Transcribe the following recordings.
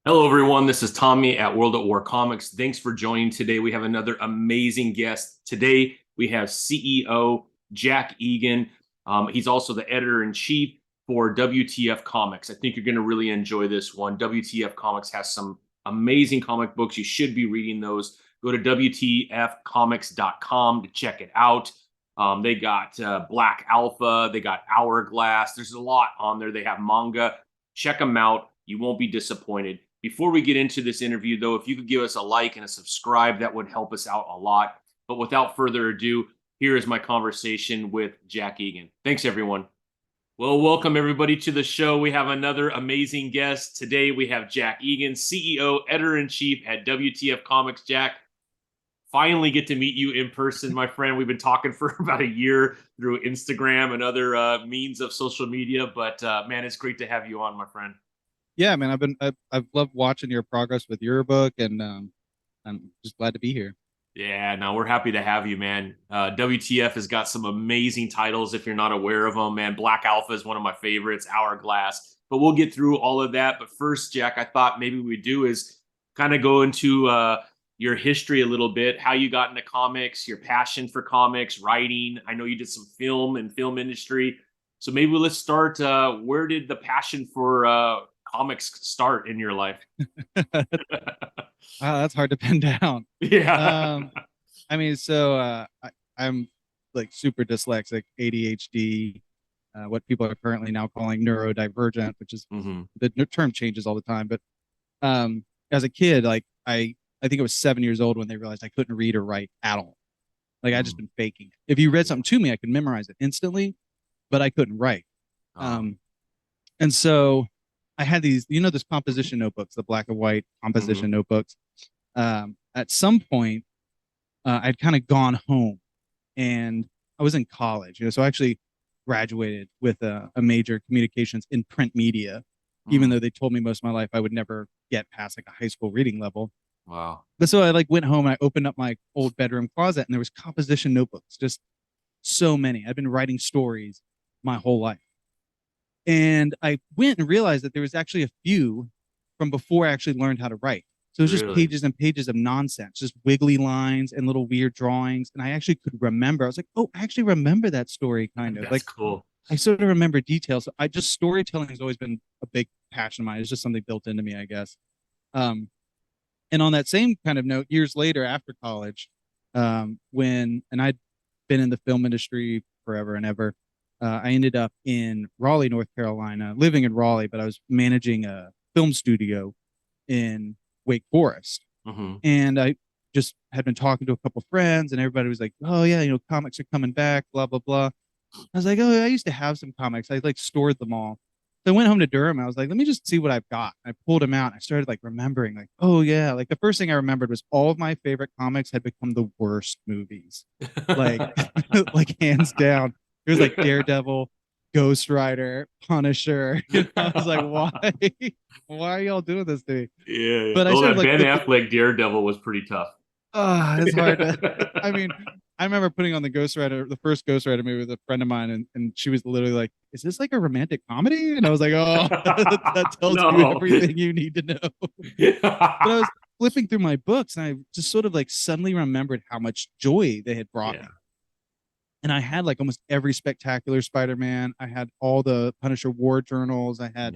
Hello, everyone. This is Tommy at World at War Comics. Thanks for joining today. We have another amazing guest. Today, we have CEO Jack Eagen. He's also the editor-in-chief for WTF Comics. I think you're going to really enjoy this one. WTF Comics has some amazing comic books. You should be reading those. Go to WTFcomics.com to check it out. They got Black Alpha. They got Hourglass. There's a lot on there. They have manga. Check them out. You won't be disappointed. Before we get into this interview, though, if you could give us a like and a subscribe, that would help us out a lot. But without further ado, here is my conversation with Jack Eagen. Thanks, everyone. Well, welcome, everybody, to the show. We have another amazing guest. Today, we have Jack Eagen, CEO, editor-in-chief at WTF Comics. Jack, finally get to meet you in person, my friend. We've been talking for about a year through Instagram and other means of social media. But, man, it's great to have you on, my friend. Yeah, man, I've loved watching your progress with your book, and I'm just glad to be here. Yeah, no, we're happy to have you, man. WTF has got some amazing titles if you're not aware of them, man. Black Alpha is one of my favorites, Hourglass. But we'll get through all of that. But first, Jack, I thought maybe we do is kind of go into your history a little bit, how you got into comics, your passion for comics, writing. I know you did some film and film industry. So maybe let's start. Where did the passion for comics start in your life? Wow, that's hard to pin down. Yeah. Um, I'm like super dyslexic, ADHD, what people are currently now calling neurodivergent, which is Hmm. the term changes all the time. But as a kid, like I think I was 7 years old when they realized I couldn't read or write at all. Like I just been faking it. If you read something to me, I could memorize it instantly, but I couldn't write. Oh. Um, and so I had these, this composition notebooks, the black and white Hmm. composition notebooks. At some point, I'd kind of gone home and I was in college, so I actually graduated with a major communications in print media, even Mm. though they told me most of my life I would never get past like a high school reading level. Wow. But so I like went home and I opened up my old bedroom closet and there was composition notebooks, just so many. I've been writing stories my whole life. And I went and realized that there was actually a few from before I actually learned how to write. So it was just Really? pages and pages of nonsense, just wiggly lines and little weird drawings. And I actually could remember. I was like, oh, I actually remember that story kind of. That's Like cool. I sort of remember details. So I just storytelling has always been a big passion of mine. It's just something built into me, I guess. Um, and on that same kind of note, years later after college, and I'd been in the film industry forever and ever. I ended up in Raleigh, North Carolina, living in Raleigh, but I was managing a film studio in Wake Forest. Hmm. And I just had been talking to a couple friends, and everybody was like, "Oh yeah, comics are coming back, blah blah blah." I was like, "Oh, I used to have some comics. I like stored them all." So I went home to Durham. I was like, "Let me just see what I've got." I pulled them out. I started like remembering, like, "Oh yeah." Like the first thing I remembered was all of my favorite comics had become the worst movies, like like hands down. It was like Daredevil, Ghost Rider, Punisher. I was like, "Why? Why are y'all doing this to me?" Yeah. But I Oh, started that like Ben flipping. Affleck Daredevil was pretty tough. It's hard to. I mean, I remember putting on the first Ghost Rider movie with a friend of mine, and she was literally like, "Is this like a romantic comedy?" And I was like, "Oh, that tells you No. everything you need to know." But I was flipping through my books, and I just sort of like suddenly remembered how much joy they had brought Yeah. me. And I had like almost every spectacular Spider-Man. I had all the Punisher war journals. I had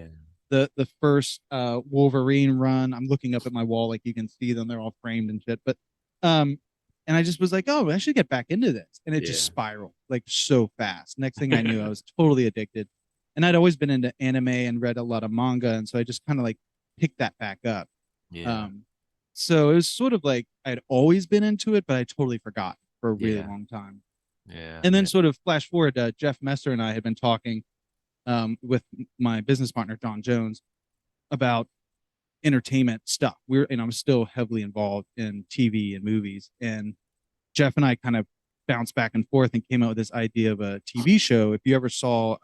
Yeah. the first Wolverine run. I'm looking up at my wall like you can see them. They're all framed and shit. But um and I just was like, oh, I should get back into this. And it just Yeah. spiraled like so fast. Next thing I knew, I was totally addicted. And I'd always been into anime and read a lot of manga. And so I just kind of like picked that back up. Yeah. Um so it was sort of like I'd always been into it, but I totally forgot for a really Yeah. long time. Yeah. And then Yeah. sort of flash forward, Jeff Messer and I had been talking with my business partner John Jones about entertainment stuff. I'm still heavily involved in TV and movies, and Jeff and I kind of bounced back and forth and came out with this idea of a TV show. If you ever saw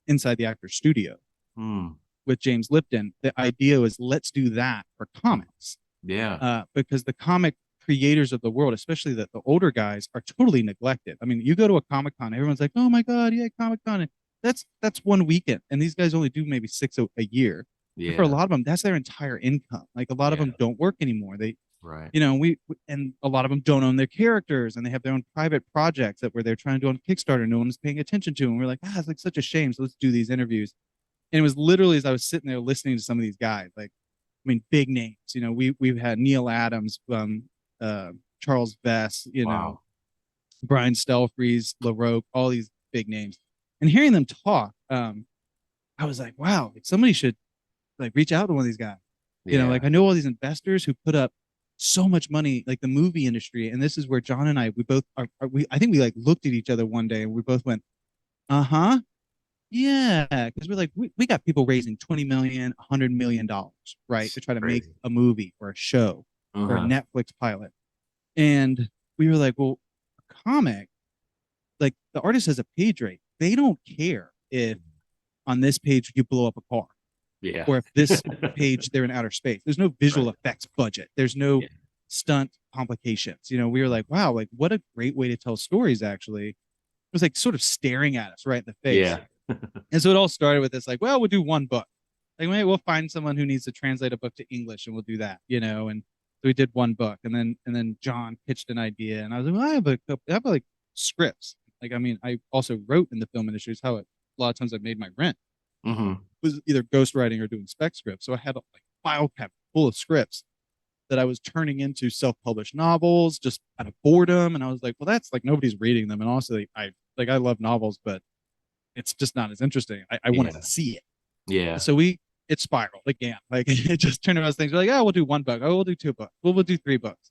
Inside the Actor's Studio Hmm. with James Lipton, the idea was let's do that for comics, Yeah. because the comic creators of the world, especially the older guys, are totally neglected. I mean, you go to a Comic Con, everyone's like, "Oh my God, yeah, Comic Con." That's one weekend, and these guys only do maybe six a year. And for a Yeah. lot of them, that's their entire income. Like a lot of Yeah. them don't work anymore. They, Right. and a lot of them don't own their characters, and they have their own private projects that where they're trying to do on Kickstarter. No one is paying attention to, and we're like, it's like such a shame. So let's do these interviews. And it was literally as I was sitting there listening to some of these guys, like, I mean, big names. We've had Neil Adams, Charles Vess, Wow. Brian Stelfreeze, LaRoque, all these big names, and hearing them talk, I was like, wow, like somebody should like reach out to one of these guys. Like Yeah. I know all these investors who put up so much money, like the movie industry, and this is where John and I, we both we I think we like looked at each other one day and we both went, uh-huh, yeah, because we're like, we got people raising 20 million, $100 million, right, to try to make Crazy. a movie or a show or a Uh-huh. Netflix pilot. And we were like, well, a comic, like the artist has a page rate. They don't care if on this page you blow up a car, Yeah. or if this page they're in outer space. There's no visual Right. effects budget. There's no Yeah. stunt complications. We were like, wow, like what a great way to tell stories. Actually, it was like sort of staring at us right in the face. Yeah. And so it all started with this, like, well, we'll do one book. Like, maybe we'll find someone who needs to translate a book to English, and we'll do that. And so we did one book, and then John pitched an idea, and I was like, well, I have like scripts. Like, I mean, I also wrote in the film industry. It's how a lot of times I've made my rent Mm-hmm. was either ghostwriting or doing spec scripts. So I had a like file cabinet full of scripts that I was turning into self-published novels just out of boredom. And I was like, well, that's like nobody's reading them. And also, I love novels, but it's just not as interesting. I want Yeah. to see it. Yeah. So it spiraled again. Like it just turned around things. We're like, oh, we'll do one book. Oh, we'll do two books. We'll do three books.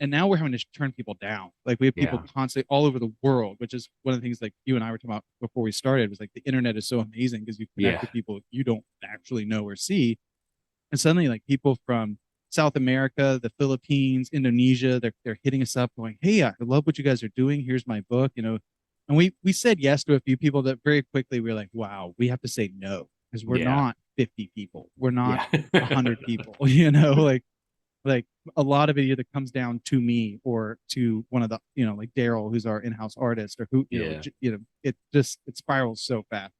And now we're having to turn people down. Like we have people Yeah. constantly all over the world, which is one of the things like you and I were talking about before we started, was like the internet is so amazing because you connect Yeah. with people you don't actually know or see. And suddenly like people from South America, the Philippines, Indonesia, they're hitting us up going, hey, I love what you guys are doing. Here's my book. And we said yes to a few people that very quickly we were like, wow, we have to say no because we're Yeah. not 50 people. We're not Yeah. 100 people, like a lot of it either comes down to me or to one of the, like Daryl, who's our in-house artist, or who, Yeah. it spirals so fast.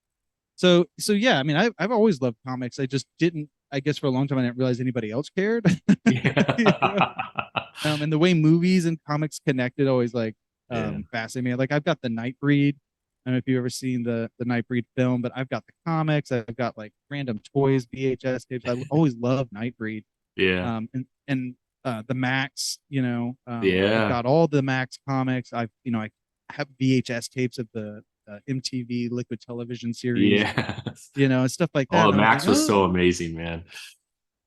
So yeah, I mean, I've always loved comics. I just didn't, I guess for a long time, I didn't realize anybody else cared. You know? Yeah. And the way movies and comics connected always like Yeah. fascinated me. Like I've got the Nightbreed. I don't know if you've ever seen the Nightbreed film, but I've got the comics. I've got like random toys, VHS tapes. I always loved Nightbreed. Yeah. And the Max, I've Yeah. got all the Max comics. I have VHS tapes of the MTV Liquid Television series, Yeah. and stuff like that. Oh, And I was like, Max was oh, so amazing, man.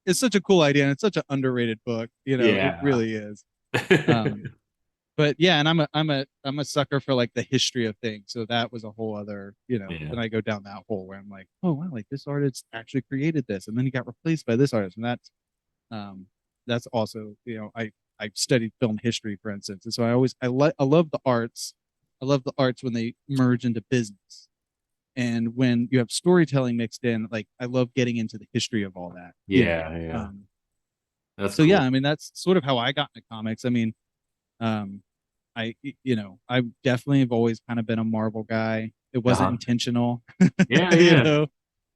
it's such a cool idea, and it's such an underrated book. It Yeah. really is. Um, but yeah, and I'm a sucker for like the history of things. So that was a whole other, Yeah. then I go down that hole where I'm like, oh wow, like this artist actually created this, and then he got replaced by this artist, and um that's also, I studied film history, for instance, and so I love the arts. I love the arts when they merge into business, and when you have storytelling mixed in. Like I love getting into the history of all that. Yeah. Yeah. That's So yeah, cool. I mean that's sort of how I got into comics. I mean, um, I definitely have always kind of been a Marvel guy. It wasn't Uh-huh. intentional, Yeah. you Yeah. know,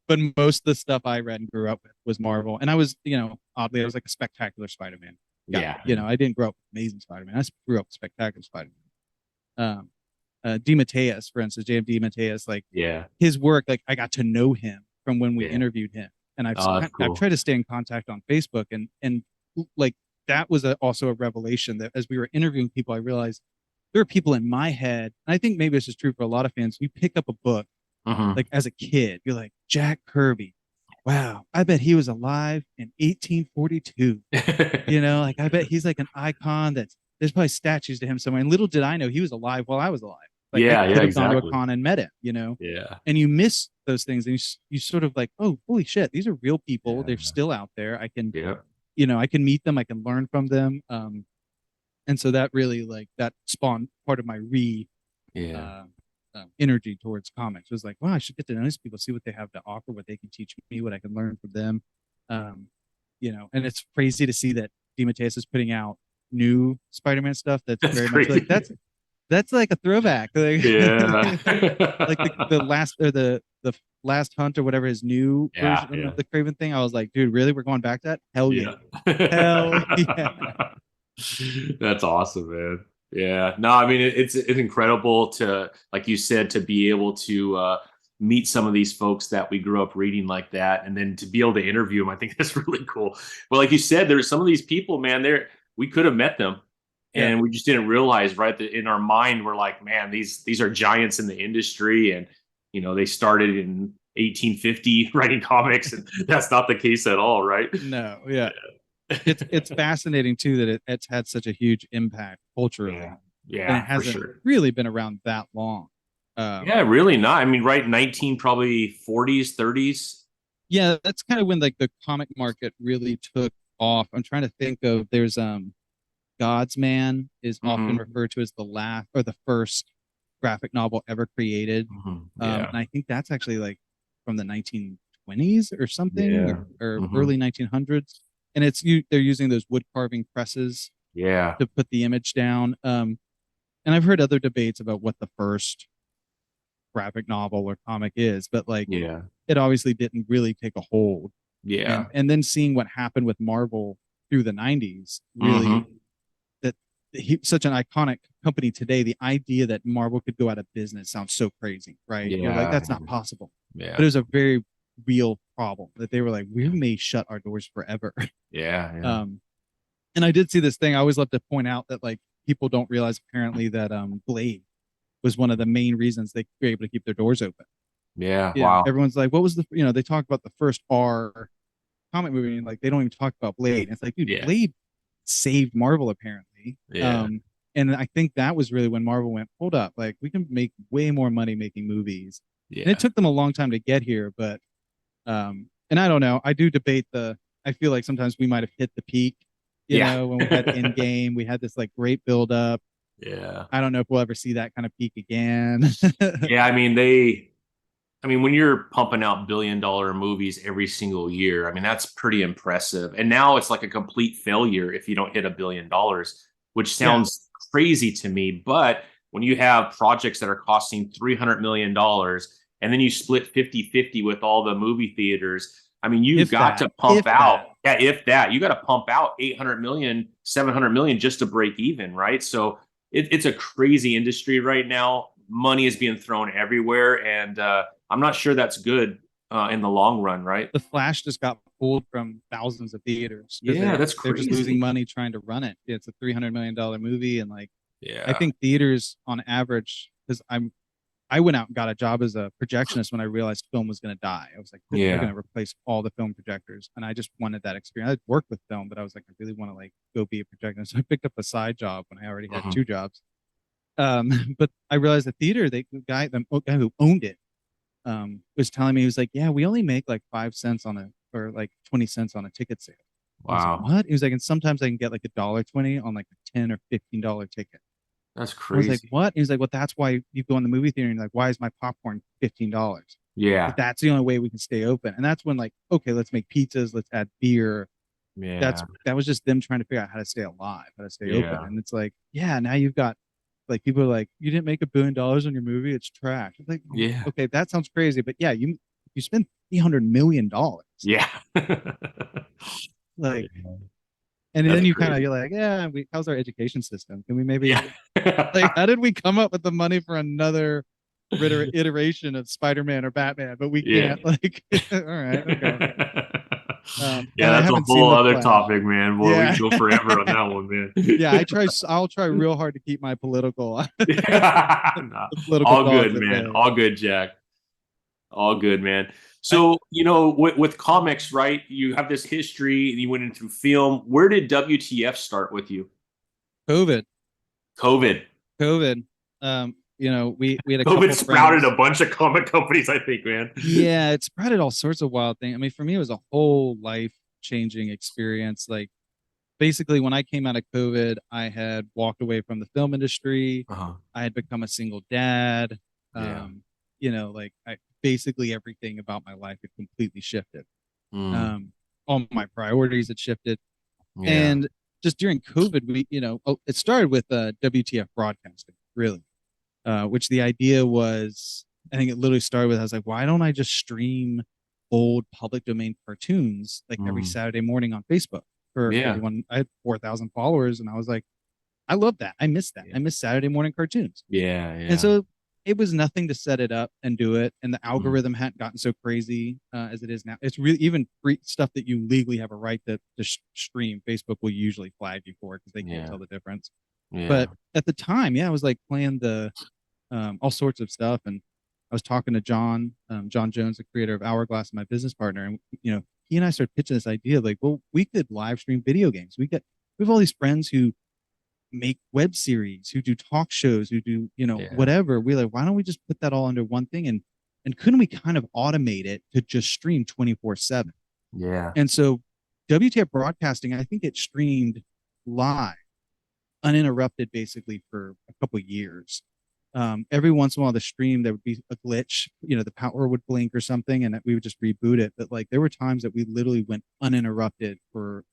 but most of the stuff I read and grew up with was Marvel. And I was, oddly, I was like a Spectacular Spider-Man guy. Yeah. I didn't grow up with Amazing Spider-Man. I grew up with Spectacular Spider-Man. DeMatteis, for instance, J.M. DeMatteis, like Yeah. his work, like I got to know him from when we Yeah. interviewed him, and Oh, that's I've cool. tried to stay in contact on Facebook, and like that was also a revelation that as we were interviewing people, I realized there are people in my head, and I think maybe this is true for a lot of fans. You pick up a book Hmm. like as a kid, you're like Jack Kirby. Wow, I bet he was alive in 1842. Like I bet he's like an icon that's there's probably statues to him somewhere. And little did I know he was alive while I was alive. Like I Yeah. Yeah. could have gone to a Exactly. con and met him. Yeah. And you miss those things, and you sort of like, oh, holy shit, these are real people. They're Yeah. still out there. Yeah. I can meet them. I can learn from them. And so that really like that spawned part of my Yeah. uh, energy towards comics. It was like, wow, I should get to know these people, see what they have to offer, what they can teach me, what I can learn from them. Um, and it's crazy to see that DeMatteis is putting out new Spider-Man stuff that's That's very much like crazy. that's like a throwback. Like, Yeah. like the last or the Last Hunt or whatever his new Yeah, version yeah, of the Craven thing, I was like, dude, really? We're going back to that? Hell yeah. yeah. Hell yeah. That's awesome, man. Yeah. No, I mean it's incredible to, like you said, to be able to meet some of these folks that we grew up reading like that, and then to be able to interview them. I think that's really cool. Well, like you said, there's some of these people, man. There we could have met them, Yeah. and we just didn't realize, right? That in our mind, we're like, man, these are giants in the industry, and they started in 1850 writing comics, and that's not the case at all, right? No, yeah. It's fascinating too that it's had such a huge impact culturally, Yeah, and it yeah, for hasn't sure. really been around that long. Yeah, really not. I mean, right, 19 probably 40s, 30s. Yeah, that's kind of when like the comic market really took off. I'm trying to think of there's God's Man is often Hmm. referred to as the last or the first graphic novel ever created. Yeah, And I think that's actually like from the 1920s or something, yeah, or hmm early 1900s. And they're using those wood carving presses yeah, to put the image down. And I've heard other debates about what the first graphic novel or comic is, but like yeah, it obviously didn't really take a hold. yeah. And then seeing what happened with Marvel through the 90s really, hmm that such an iconic company today, the idea that Marvel could go out of business sounds so crazy, right? You're like, Yeah, that's not possible. But yeah, it was a very real problem that they were like, we may shut our doors forever. yeah, yeah. um and I did see this thing. I always love to point out that like people don't realize apparently that Blade was one of the main reasons they were able to keep their doors open. Yeah, wow. Everyone's like, what was they talk about the first R comic movie and like they don't even talk about Blade. And it's like, dude, Yeah, Blade saved Marvel apparently. yeah, And I think that was really when Marvel went, hold up, like we can make way more money making movies. And it yeah. took them a long time to get here, but and I don't know. I do debate I feel like sometimes we might have hit the peak, Yeah. when we had Endgame, we had this like great build up. Yeah. I don't know if we'll ever see that kind of peak again. Yeah, I mean, when you're pumping out billion-dollar movies every single year, I mean, that's pretty impressive. And now it's like a complete failure if you don't hit $1 billion, which Yeah. sounds crazy to me. But when you have projects that are costing $300 million and then you split 50-50 with all the movie theaters, I mean, you've If got that, to pump if that. out, yeah, if that, you got to pump out 800 million, 700 million just to break even, right? So it's a crazy industry right now. Money is being thrown everywhere. And, I'm not sure that's good in the long run, right? The Flash just got pulled from thousands of theaters because Yeah, that's they're just losing crazy. money trying to run it. It's a $300 million movie, and like I Yeah. think theaters on average, because I went out and got a job as a projectionist when I realized film was going to die. I was like, they're going Yeah. to replace all the film projectors, and I just wanted that experience. I'd worked with film, but I was like, I really want to like go be a projectionist. So I picked up a side job when I already had Mhm. two jobs. But I realized the theater, the guy who owned it, was telling me, he was like, yeah, we only make like 5 cents on or like 20 cents on a ticket sale. I was like, Wow. what? He was like, and sometimes I can get like $1.20 on like a $10 or $15 ticket. That's I was like, crazy. what? He was like, well, that's why you go in the movie theater and you're like, why is my popcorn $15? But Yeah. that's the only way we can stay open. And that's when like, okay, let's make pizzas, let's add beer. Yeah. That was just them trying to figure out how to stay alive, how to stay open. Yeah. And it's like, yeah, now you've got like people are like, you didn't make $1 billion on your movie, it's trash. It's like, Yeah. okay, that sounds crazy, but yeah, you spend $300 million, Yeah. like, Yeah. and That's then crazy. you're like, yeah, how's our education system? Can we maybe Yeah. like, how did we come up with the money for another iteration of Spider-Man or Batman, but we Yeah. can't like, all right, okay. Yeah, And I that's a haven't seen whole The other Flash. topic, man. Boy, we Yeah. can go forever on that one, man. I'll try real hard to keep my Nah, the political all good, dogs at man. bay. All good, Jack. All good, man. I, So, with comics, right? You have this history, you went in through film. Where did WTF start with you? COVID. COVID. COVID. We had a COVID couple sprouted friends. a bunch of comic companies, I think, man. Yeah, it spread all sorts of wild things. I mean, for me, it was a whole life changing experience. Like basically, when I came out of COVID, I had walked away from the film industry. Uh-huh. I had become a single dad. Yeah. Like I basically everything about my life had completely shifted. Mm. Um, all my priorities had shifted. Yeah. And just during COVID, it started with WTF broadcasting, really, which the idea was I think it literally started with, I was like, why don't I just stream old public domain cartoons like every Mm. Saturday morning on Facebook for Yeah. everyone? I had 4,000 followers, and I was like, I love that. I miss that. Yeah. I miss Saturday morning cartoons. Yeah. And Yeah. so it was nothing to set it up and do it. And the Mm. algorithm hadn't gotten so crazy as it is now. It's really even free stuff that you legally have a right to stream. Facebook will usually flag you for it because they can't Yeah. tell the difference. Yeah. But at the time, yeah, I was like playing the all sorts of stuff. And I was talking to John Jones, the creator of Hourglass, my business partner. And, he and I started pitching this idea like, well, we could live stream video games. We have all these friends who make web series, who do talk shows, who do, Yeah. whatever. We're like, why don't we just put that all under one thing? And couldn't we kind of automate it to just stream 24/7? Yeah. And so WTF Broadcasting, I think it streamed live, uninterrupted basically for a couple of years. Every once in a while, the stream, there would be a glitch, the power would blink or something, and we would just reboot it. But like there were times that we literally went uninterrupted for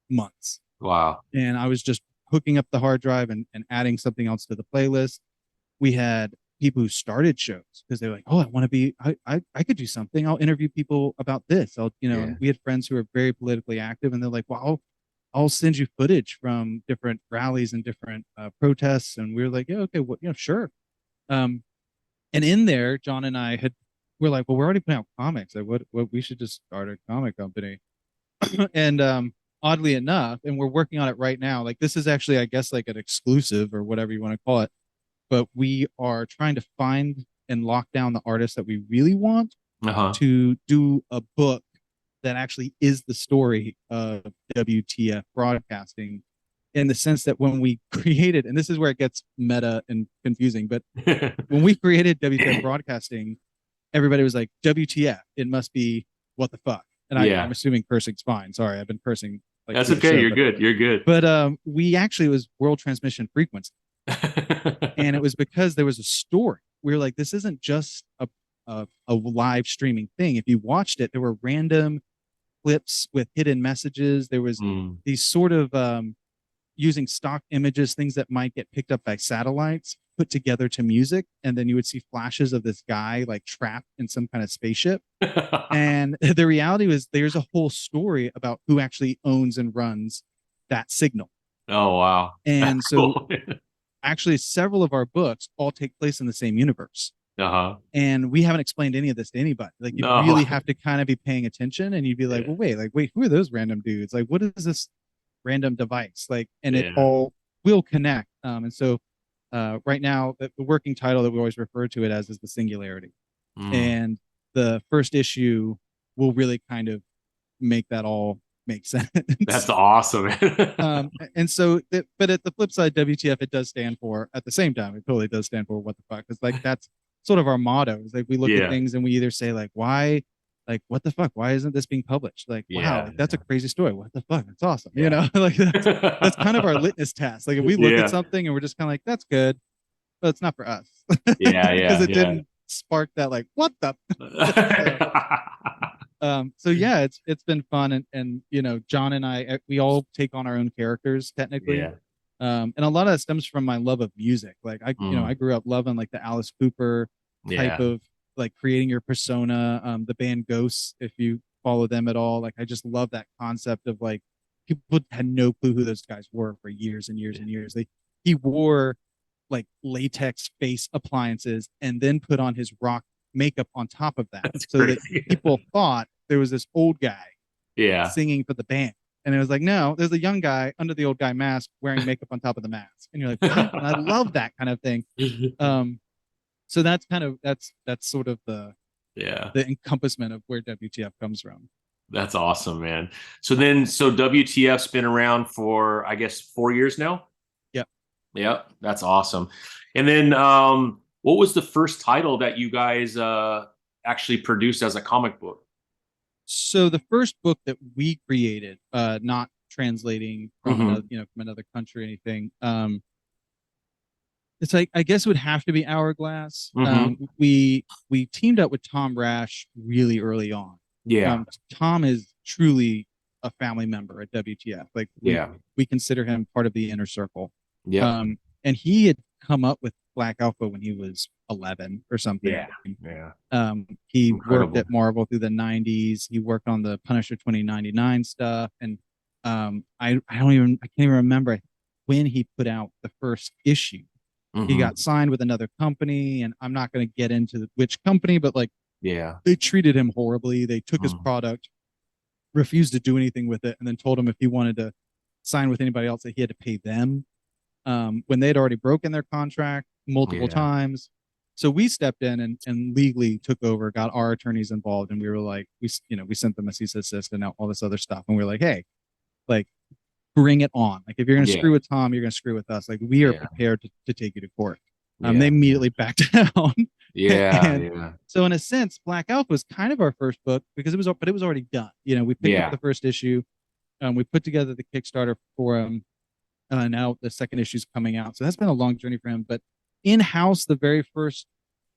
months. Wow. And I was just hooking up the hard drive and adding something else to the playlist. We had people who started shows because they're like, oh, I want to be, I could do something. I'll interview people about this. Yeah. And we had friends who were very politically active, and they're like, well, I'll send you footage from different rallies and different protests. And we were like, yeah, okay, well, sure. Um, and in there, John and I we're like, well, we're already putting out comics. Like, what we should just start a comic company. And oddly enough, and we're working on it right now. Like this is actually, I guess, like an exclusive or whatever you want to call it. But we are trying to find and lock down the artists that we really want Uh-huh. to do a book that actually is the story of WTF Broadcasting, in the sense that when we created, and this is where it gets meta and confusing, but when we created WTF Broadcasting, everybody was like, WTF, it must be what the fuck. And Yeah. I'm assuming cursing's fine. Sorry, I've been cursing like That's through the okay. show, You're but good. You're good. we actually, it was world transmission frequency. And it was because there was a story. We were like, this isn't just a live streaming thing. If you watched it, there were random clips with hidden messages. There was Mm. these sort of using stock images, things that might get picked up by satellites, put together to music, and then you would see flashes of this guy like trapped in some kind of spaceship. And the reality was there's a whole story about who actually owns and runs that signal. Oh, wow. And That's so cool. actually several of our books all take place in the same universe. Uh-huh. And we haven't explained any of this to anybody. Like you No. really have to kind of be paying attention, and you'd be like, Yeah. well, wait, who are those random dudes? Like, what is this random device? Like, and it Yeah. all will connect. And so right now, the working title that we always refer to it as is the Singularity. Mm. And the first issue will really kind of make that all make sense. That's awesome. And so, but at the flip side, WTF, it does stand for, at the same time, it totally does stand for what the fuck. It's like, that's sort of our motto. Is like, we look Yeah. at things and we either say like, why, like, what the fuck? Why isn't this being published? Like, wow, Yeah. like, that's a crazy story. What the fuck? That's awesome. Yeah. Like that's kind of our litmus test. Like if we look Yeah. at something and we're just kind of like, that's good, but it's not for us. Yeah. Because Yeah. it didn't spark that like, what the so yeah, it's been fun, and John and I, we all take on our own characters technically. Yeah. And a lot of that stems from my love of music. Like I grew up loving like the Alice Cooper type Yeah. of like creating your persona. The band Ghosts, if you follow them at all, like I just love that concept of like people had no clue who those guys were for years and years and years. He wore like latex face appliances and then put on his rock makeup on top of that. That's so crazy. that people thought there was this old guy Yeah. singing for the band. And it was like, no, there's a young guy under the old guy mask wearing makeup on top of the mask. And you're like, what? And I love that kind of thing. So that's kind of that's sort of the encompassment of where WTF comes from. That's awesome, man. So WTF's been around for, I guess, 4 years now. Yep. Yep. That's awesome. And then what was the first title that you guys actually produced as a comic book? So the first book that we created, not translating from another country or anything, it's like, I guess it would have to be Hourglass. We teamed up with Tom Rash really early on. Yeah. Tom is truly a family member at WTF. Like we consider him part of the inner circle. Yeah. And he had come up with Black Alpha when he was 11 or something. Yeah. Yeah. He worked Incredible. at Marvel through the 90s. He worked on the Punisher 2099 stuff. And I can't even remember when he put out the first issue. He Hmm. got signed with another company, and I'm not going to get into which company, but like Yeah. they treated him horribly. They took his Mm. product, refused to do anything with it, and then told him if he wanted to sign with anybody else that he had to pay them, when they'd already broken their contract multiple Yeah. times. So we stepped in and legally took over, got our attorneys involved, and we were like, we sent them a cease and desist and all this other stuff, and we were like, hey, like bring it on. Like if you're gonna Yeah. screw with Tom, you're gonna screw with us. Like we are Yeah. prepared to take you to court. They Yeah. immediately backed down. Yeah. And Yeah. so in a sense, Black Elf was kind of our first book because it was already done. We picked up Yeah. the first issue. We put together the Kickstarter for him. Now the second issue is coming out. So that's been a long journey for him. But in house, the very first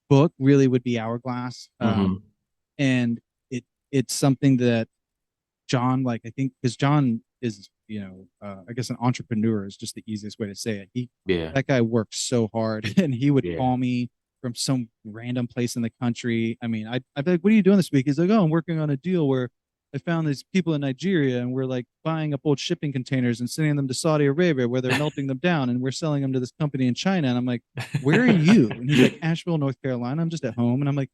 book really would be Hourglass. Hmm. And it's something that John, like I think, because John is, I guess an entrepreneur is just the easiest way to say it. Yeah. That guy worked so hard, and he would Yeah. call me from some random place in the country. I mean, I'd be like, "What are you doing this week?" He's like, "Oh, I'm working on a deal where I found these people in Nigeria, and we're like buying up old shipping containers and sending them to Saudi Arabia, where they're melting them down, and we're selling them to this company in China." And I'm like, "Where are you?" And he's like, "Asheville, North Carolina. I'm just at home." And I'm like,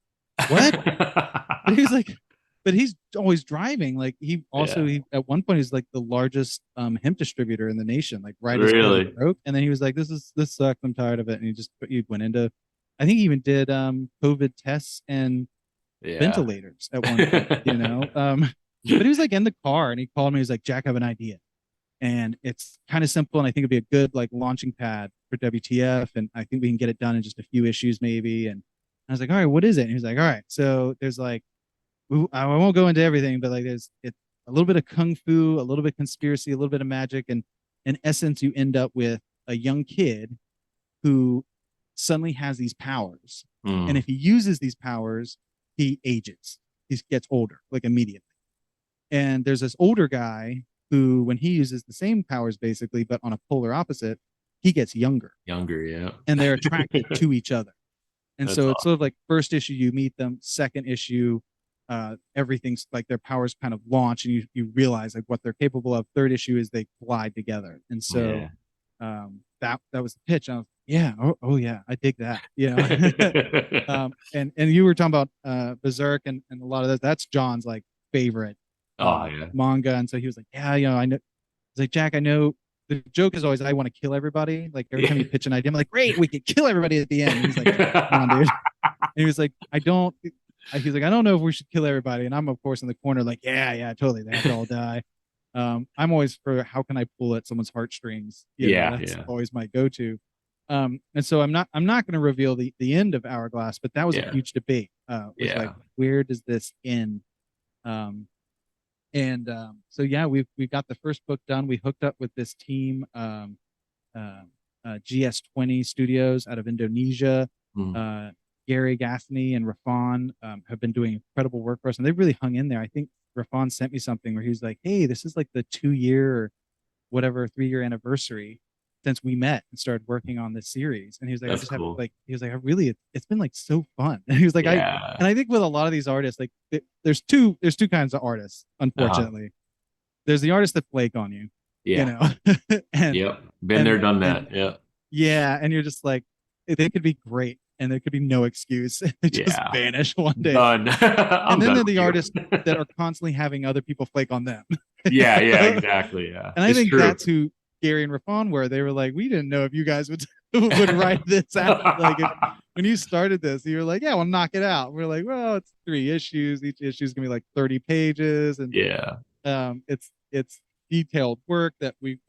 "What?" But he was like, but he's always driving. Like Yeah. he at one point he's like the largest hemp distributor in the nation, like right as COVID Really. broke. And then he was like, this sucks. I'm tired of it. And he went into, I think he even did COVID tests and Yeah. ventilators at one point. But he was like in the car and he called me. He was like, Jack, I have an idea. And it's kind of simple. And I think it'd be a good like launching pad for WTF. And I think we can get it done in just a few issues maybe. And I was like, all right, what is it? And he was like, all right, so there's like, I won't go into everything, but like there's it's a little bit of kung fu, a little bit of conspiracy, a little bit of magic, and in essence, you end up with a young kid who suddenly has these powers, and Mm. if he uses these powers, he ages, he gets older like immediately. And there's this older guy who, when he uses the same powers basically, but on a polar opposite, he gets younger, Younger. Yeah. and they're attracted to each other. And That's so it's sort of awesome. like first issue you meet them, second issue everything's like their powers kind of launch and you realize like what they're capable of. Third issue is they collide together. And so Yeah. that was the pitch. I was yeah, oh yeah, I dig that. And you were talking about Berserk and a lot of that. That's John's like favorite Oh yeah. manga. And so he was like, yeah, I know. It's like, Jack, I know the joke is always I want to kill everybody. Like every time you pitch an idea, I'm like, great, we could kill everybody at the end. And he's like, come on, dude. And he was like, he's like, I don't know if we should kill everybody. And I'm of course in the corner, like, yeah, totally. They have to all die. I'm always for how can I pull at someone's heartstrings? Yeah. That's Yeah. always my go-to. And so I'm not going to reveal the end of Hourglass, but that was a Yeah. huge debate. Was like, Yeah. where does this end? So yeah, we've got the first book done. We hooked up with this team, GS20 Studios out of Indonesia. Mm. Gary Gaffney and Rafan have been doing incredible work for us, and they've really hung in there. I think Rafan sent me something where he was like, "Hey, this is like the 2 year or whatever 3 year anniversary since we met and started working on this series." And he was like, "I That's just have cool. like," he was like, "I really, it's been like so fun." And he was like, Yeah. I think with a lot of these artists, like there's two kinds of artists, Uh-huh. unfortunately. There's the artists that flake on you, you Yeah. know, and Yep. Been there, and done and that. Yeah. yeah, and you're just like, they could be great, and there could be no excuse. They just Yeah. vanish one day. Done. And I'm then done they're with the you. artists that are constantly having other people flake on them. Yeah. Yeah. And Exactly. Yeah. I It's think true. that's who Gary and Rafon were. They were like, we didn't know if you guys would would write this out. Like when you started this, you were like, yeah, we'll knock it out. We're like, well, it's 3 issues. Each issue is gonna be like 30 pages, and Yeah. it's detailed work that we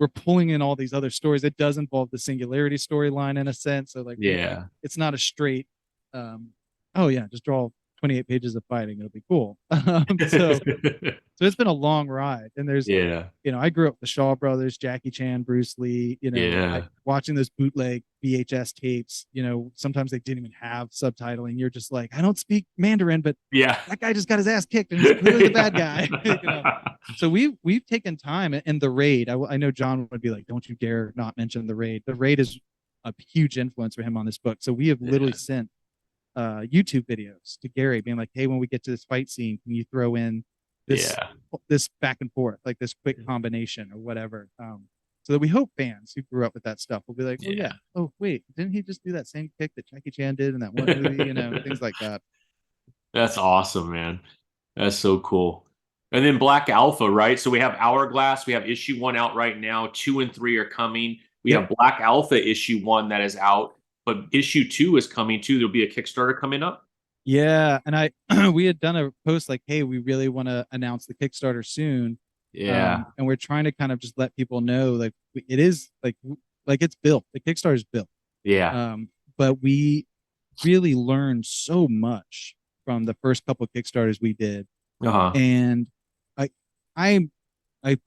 we're pulling in all these other stories. It does involve the singularity storyline in a sense. So like Yeah. it's not a straight oh yeah, just draw 28 pages of fighting. It'll be cool. So it's been a long ride. And there's Yeah. I grew up with the Shaw Brothers, Jackie Chan, Bruce Lee, I Yeah. watching those bootleg VHS tapes, sometimes they didn't even have subtitling. You're just like, I don't speak Mandarin, but Yeah. that guy just got his ass kicked and he's clearly the bad guy. Yeah. So we've taken time, and the raid. I know John would be like, don't you dare not mention the raid. The raid is a huge influence for him on this book. So we have literally Yeah. sent YouTube videos to Gary being like, hey, when we get to this fight scene, can you throw in this Yeah. this back and forth, like this quick combination or whatever. So that we hope fans who grew up with that stuff will be like, oh Yeah. yeah, oh wait, didn't he just do that same kick that Jackie Chan did in that one movie? You know, things like that. That's awesome, man. That's so cool. And then Black Alpha, right? So we have Hourglass. We have issue 1 out right now. 2 and 3 are coming. We Yep. have Black Alpha issue 1 that is out, but issue 2 is coming too. There'll be a Kickstarter coming up. Yeah, and I we had done a post like, hey, we really want to announce the Kickstarter soon. Yeah. And we're trying to kind of just let people know like it is like it's built. The Kickstarter's built. Yeah. But we really learned so much from the first couple of Kickstarters we did. Uh-huh. And I I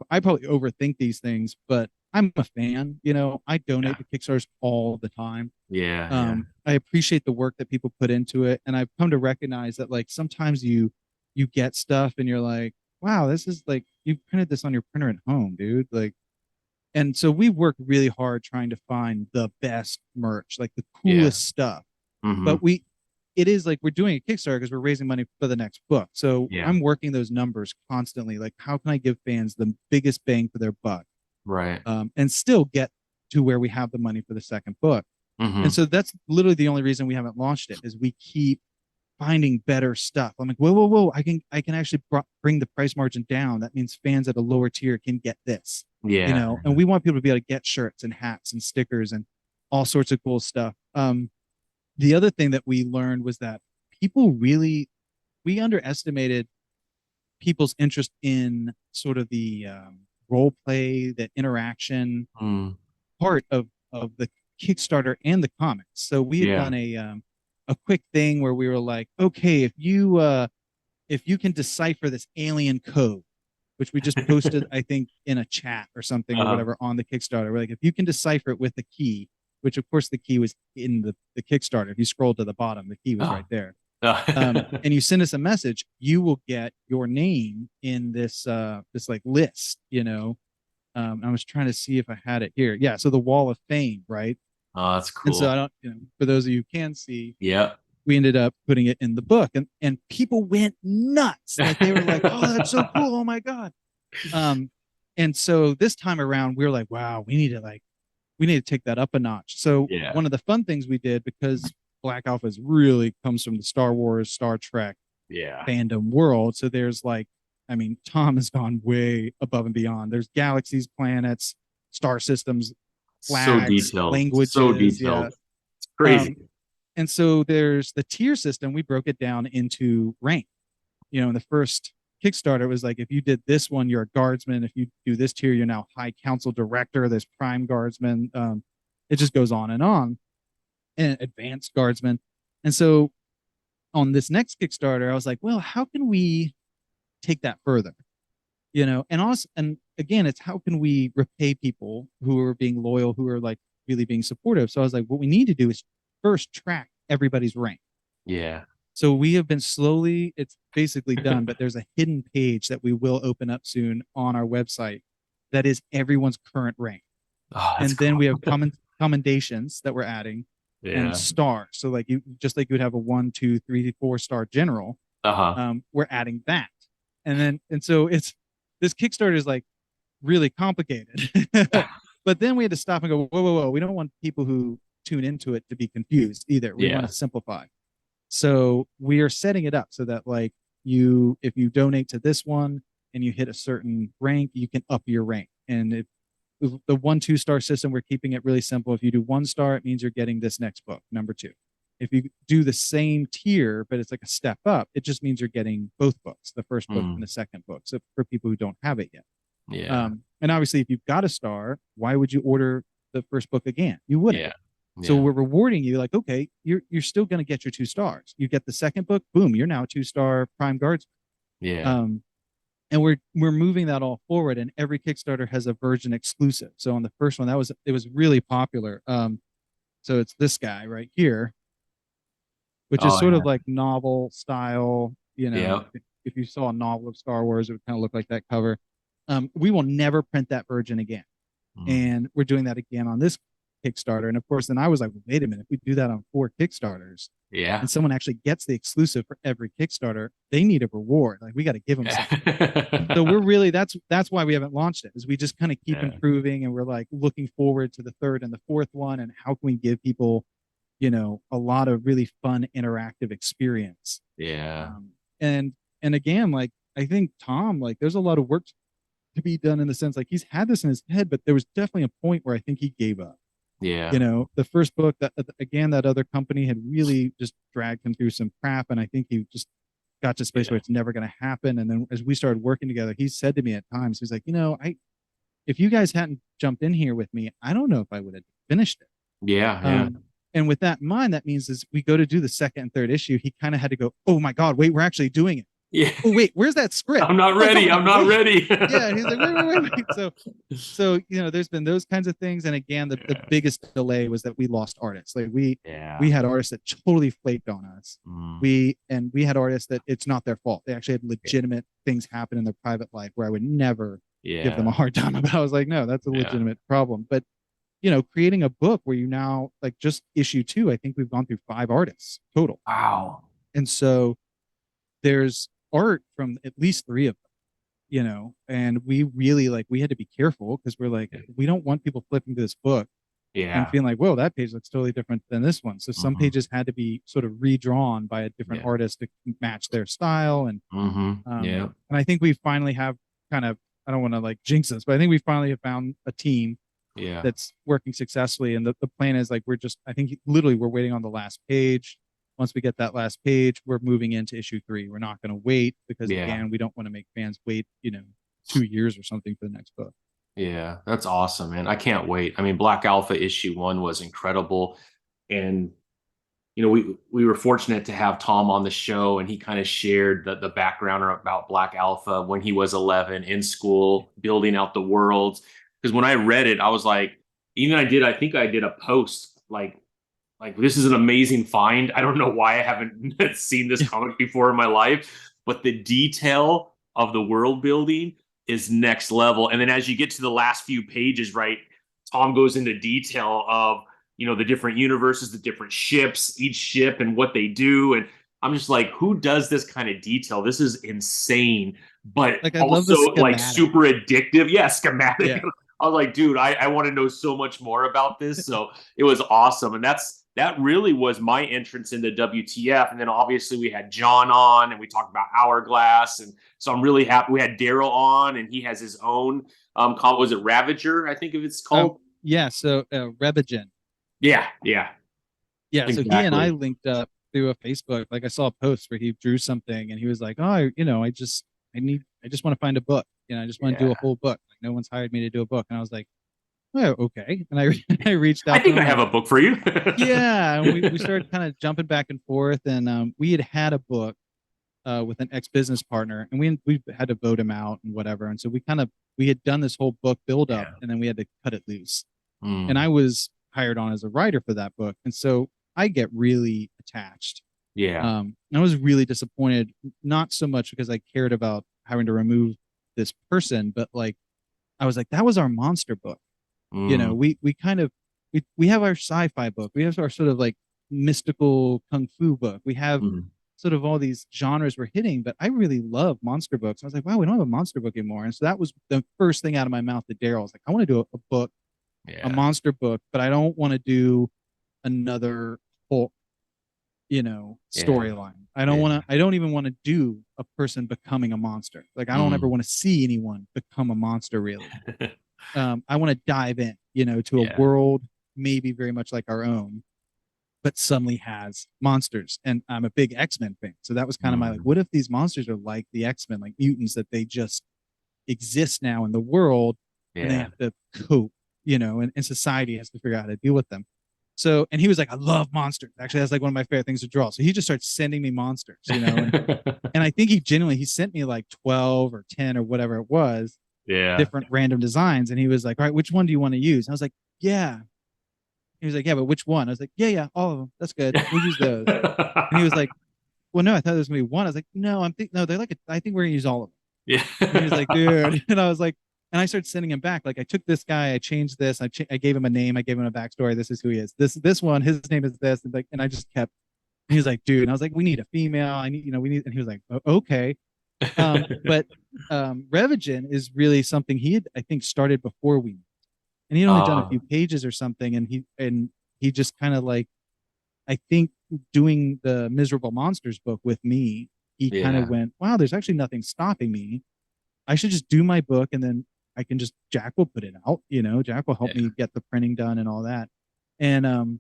I probably overthink these things, but I'm a fan. You know, I donate to Kickstarters all the time. Yeah. Yeah. I appreciate the work that people put into it, and I've come to recognize that like sometimes you get stuff and you're like, wow, this is like you printed this on your printer at home, dude. Like, and so we worked really hard trying to find the best merch, like the Yeah. coolest stuff. Hmm. But it is like we're doing a Kickstarter because we're raising money for the next book. So Yeah. I'm working those numbers constantly. Like, how can I give fans the biggest bang for their buck, Right. and still get to where we have the money for the second book? And Hmm. so that's literally the only reason we haven't launched it is we keep finding better stuff. I'm like, whoa, whoa, whoa! I can actually bring the price margin down. That means fans at a lower tier can get this, you Yeah. know. And we want people to be able to get shirts and hats and stickers and all sorts of cool stuff. The other thing that we learned was that people really we underestimated people's interest in sort of the role play, the interaction Mm. part of the Kickstarter and the comics. So we had Yeah. done a quick thing where we were like, okay, if you can decipher this alien code, which we just posted, I think, in a chat or something or Uh-huh. whatever on the Kickstarter. We're like, if you can decipher it with the key, which of course the key was in the Kickstarter. If you scroll to the bottom, the key was Uh-huh. right there. Uh, And you send us a message, you will get your name in this like list, you know. I was trying to see if I had it here. Yeah, so the Wall of Fame, right? oh, that's And so I cool. don't, you know, for those of you who can see, Yep. we ended up putting it in the book, and people went nuts. Like they were like, "Oh, that's so cool! Oh my god!" Um, and so this time around, we were like, "Wow, we need to take that up a notch." So Yeah. one of the fun things we did because Black Alpha really comes from the Star Wars, Star Trek Yeah. fandom world. So there's like, I mean, Tom has gone way above and beyond. There's galaxies, planets, star systems, So flags, detailed. So languages. Yeah. detailed. It's crazy. Um, and so there's the tier system. We broke it down into rank. You know, in the first Kickstarter, it was like if you did this one, you're a guardsman. If you do this tier, you're now high council director. There's prime guardsman. It just goes on, and advanced guardsman. And so on this next Kickstarter, I was like, well, how can we take that further? You know, and also, and again, it's how can we repay people who are being loyal, who are like really being supportive. So I was like, what we need to do is first track everybody's rank. Yeah. So we have been slowly, it's basically done, but there's a hidden page that we will open up soon on our website that is everyone's current rank. Oh, that's And then cool. we have commendations that we're adding and Yeah. stars. So like you just like you would have a 1, 2, 3, 4 star general. Uh-huh. We're adding that. And so it's this Kickstarter is like really complicated. But then we had to stop and go, whoa, whoa, whoa. We don't want people who tune into it to be confused either. We want Yeah. to simplify. So we are setting it up so that like you, if you donate to this one and you hit a certain rank, you can up your rank. And if the 1, 2 star system, we're keeping it really simple. If you do 1 star, it means you're getting this next book, number 2. If you do the same tier, but it's like a step up, it just means you're getting both books, the first book and Mm. the second book. So for people who don't have it yet. Yeah. And obviously, if you've got a star, why would you order the first book again? You wouldn't. Yeah. So Yeah. we're rewarding you like, okay, you're still going to get your 2 stars. You get the second book, boom, you're now a 2 star prime guardsman. Yeah. And we're moving that all forward. And every Kickstarter has a version exclusive. So on the first one, it was really popular. So it's this guy right here, which is Oh, sort yeah. of like novel style. You know, Yeah. if you saw a novel of Star Wars, it would kind of look like that cover. We will never print that version again, Mm. and we're doing that again on this Kickstarter. And of course, then I was like, well, wait a minute, if we do that on 4 Kickstarters Yeah. and someone actually gets the exclusive for every Kickstarter, they need a reward. Like we got to give them something. So we're really, that's why we haven't launched it, is we just kind of keep improving, and we're like looking forward to the 3rd and the 4th one, and how can we give people, a lot of really fun interactive experience. Yeah. And again, like I think Tom, like there's a lot of work to be done, in the sense like he's had this in his head, but there was definitely a point where I think he gave up. Yeah. The first book, that again, that other company had really just dragged him through some crap, and I think he just got to a space where it's never going to happen. And then as we started working together, he said to me at times, he's like, if you guys hadn't jumped in here with me, I don't know if I would have finished it. Yeah. And with that in mind, that means as we go to do the 2nd and 3rd issue, he kind of had to go, oh my God, wait, we're actually doing it. Yeah. Oh wait, where's that script? I'm not ready. I'm not ready. Yeah. And he's like, wait. So there's been those kinds of things. And again, the biggest delay was that we lost artists. Like we had artists that totally flaked on us. We had artists that it's not their fault. They actually had legitimate things happen in their private life where I would never give them a hard time about. I was like, no, that's a legitimate problem. But creating a book where you now, like, just issue 2, I think we've gone through 5 artists total. Wow. And so there's art from at least 3 of them, and we really, like, we had to be careful, because we're like, we don't want people flipping through this book and feeling like, whoa, that page looks totally different than this one. So some pages had to be sort of redrawn by a different artist to match their style. And and I think we finally have kind of, I don't want to like jinx this, but I think we finally have found a team that's working successfully. And the plan is, like, I think literally we're waiting on the last page. Once we get that last page, we're moving into issue 3. We're not going to wait, because again, we don't want to make fans wait, 2 years or something for the next book. Yeah, that's awesome, man. I can't wait. I mean, Black Alpha issue 1 was incredible. And, we were fortunate to have Tom on the show, and he kind of shared the background about Black Alpha when he was 11 in school, building out the worlds. Because when I read it, I was like, I think I did a post like this is an amazing find. I don't know why I haven't seen this comic before in my life, but the detail of the world building is next level. And then as you get to the last few pages, right, Tom goes into detail of, the different universes, the different ships, each ship and what they do. And I'm just like, who does this kind of detail? This is insane, but like, also like super addictive. Yeah, schematic. Yeah. I was like, dude, I want to know so much more about this. So it was awesome. And that really was my entrance into WTF. And then obviously we had John on, and we talked about Hourglass. And so I'm really happy. We had Daryl on, and he has his own was it Ravager? I think it's called. So Rebigen. Yeah. Exactly. So he and I linked up through a Facebook. Like, I saw a post where he drew something, and he was like, oh, I just want to find a book. I just want to do a whole book. Like, no one's hired me to do a book. And I was like, oh, okay. And I reached out. I think I have a book for you. Yeah. And we started kind of jumping back and forth. And we had a book with an ex-business partner, and we had to vote him out and whatever. And so we had done this whole book build up, and then we had to cut it loose. And I was hired on as a writer for that book. And so I get really attached. Yeah. I was really disappointed, not so much because I cared about having to remove this person, but like, I was like, that was our monster book. We kind of, we have our sci-fi book. We have our sort of like mystical kung fu book. We have sort of all these genres we're hitting, but I really love monster books. I was like, wow, we don't have a monster book anymore. And so that was the first thing out of my mouth to Daryl. I was like, I want to do a book, a monster book, but I don't want to do another Hulk, storyline. I don't even want to do a person becoming a monster. Like, I don't ever want to see anyone become a monster, really. I want to dive in, to a world maybe very much like our own, but suddenly has monsters. And I'm a big X-Men fan. So that was kind of my, like, what if these monsters are like the X-Men, like mutants, that they just exist now in the world, and they have to cope, and society has to figure out how to deal with them. So, and he was like, I love monsters. Actually, that's like one of my favorite things to draw. So he just starts sending me monsters, and I think he sent me like 12 or 10 or whatever it was, different random designs. And he was like, all right, which one do you want to use? And I was like, yeah. He was like, yeah, but which one? I was like, yeah, all of them. That's good. We'll use those. And he was like, well, no, I thought there was gonna be one. I was like, no, they're like, I think we're gonna use all of them. Yeah. And he was like, dude. And I was like, And I started sending him back. Like I took this guy, I changed this, I gave him a name, I gave him a backstory. This is who he is. This one, his name is this, and like, and I just kept. And he was like, dude, and I was like, we need a female. I need, we need. And he was like, okay. But Revigen is really something he had, I think, started before we, and he'd only done a few pages or something, and he just kind of like, I think, doing the Miserable Monsters book with me, he kind of went, wow, there's actually nothing stopping me. I should just do my book, and then I can just, Jack will put it out, Jack will help me get the printing done and all that. And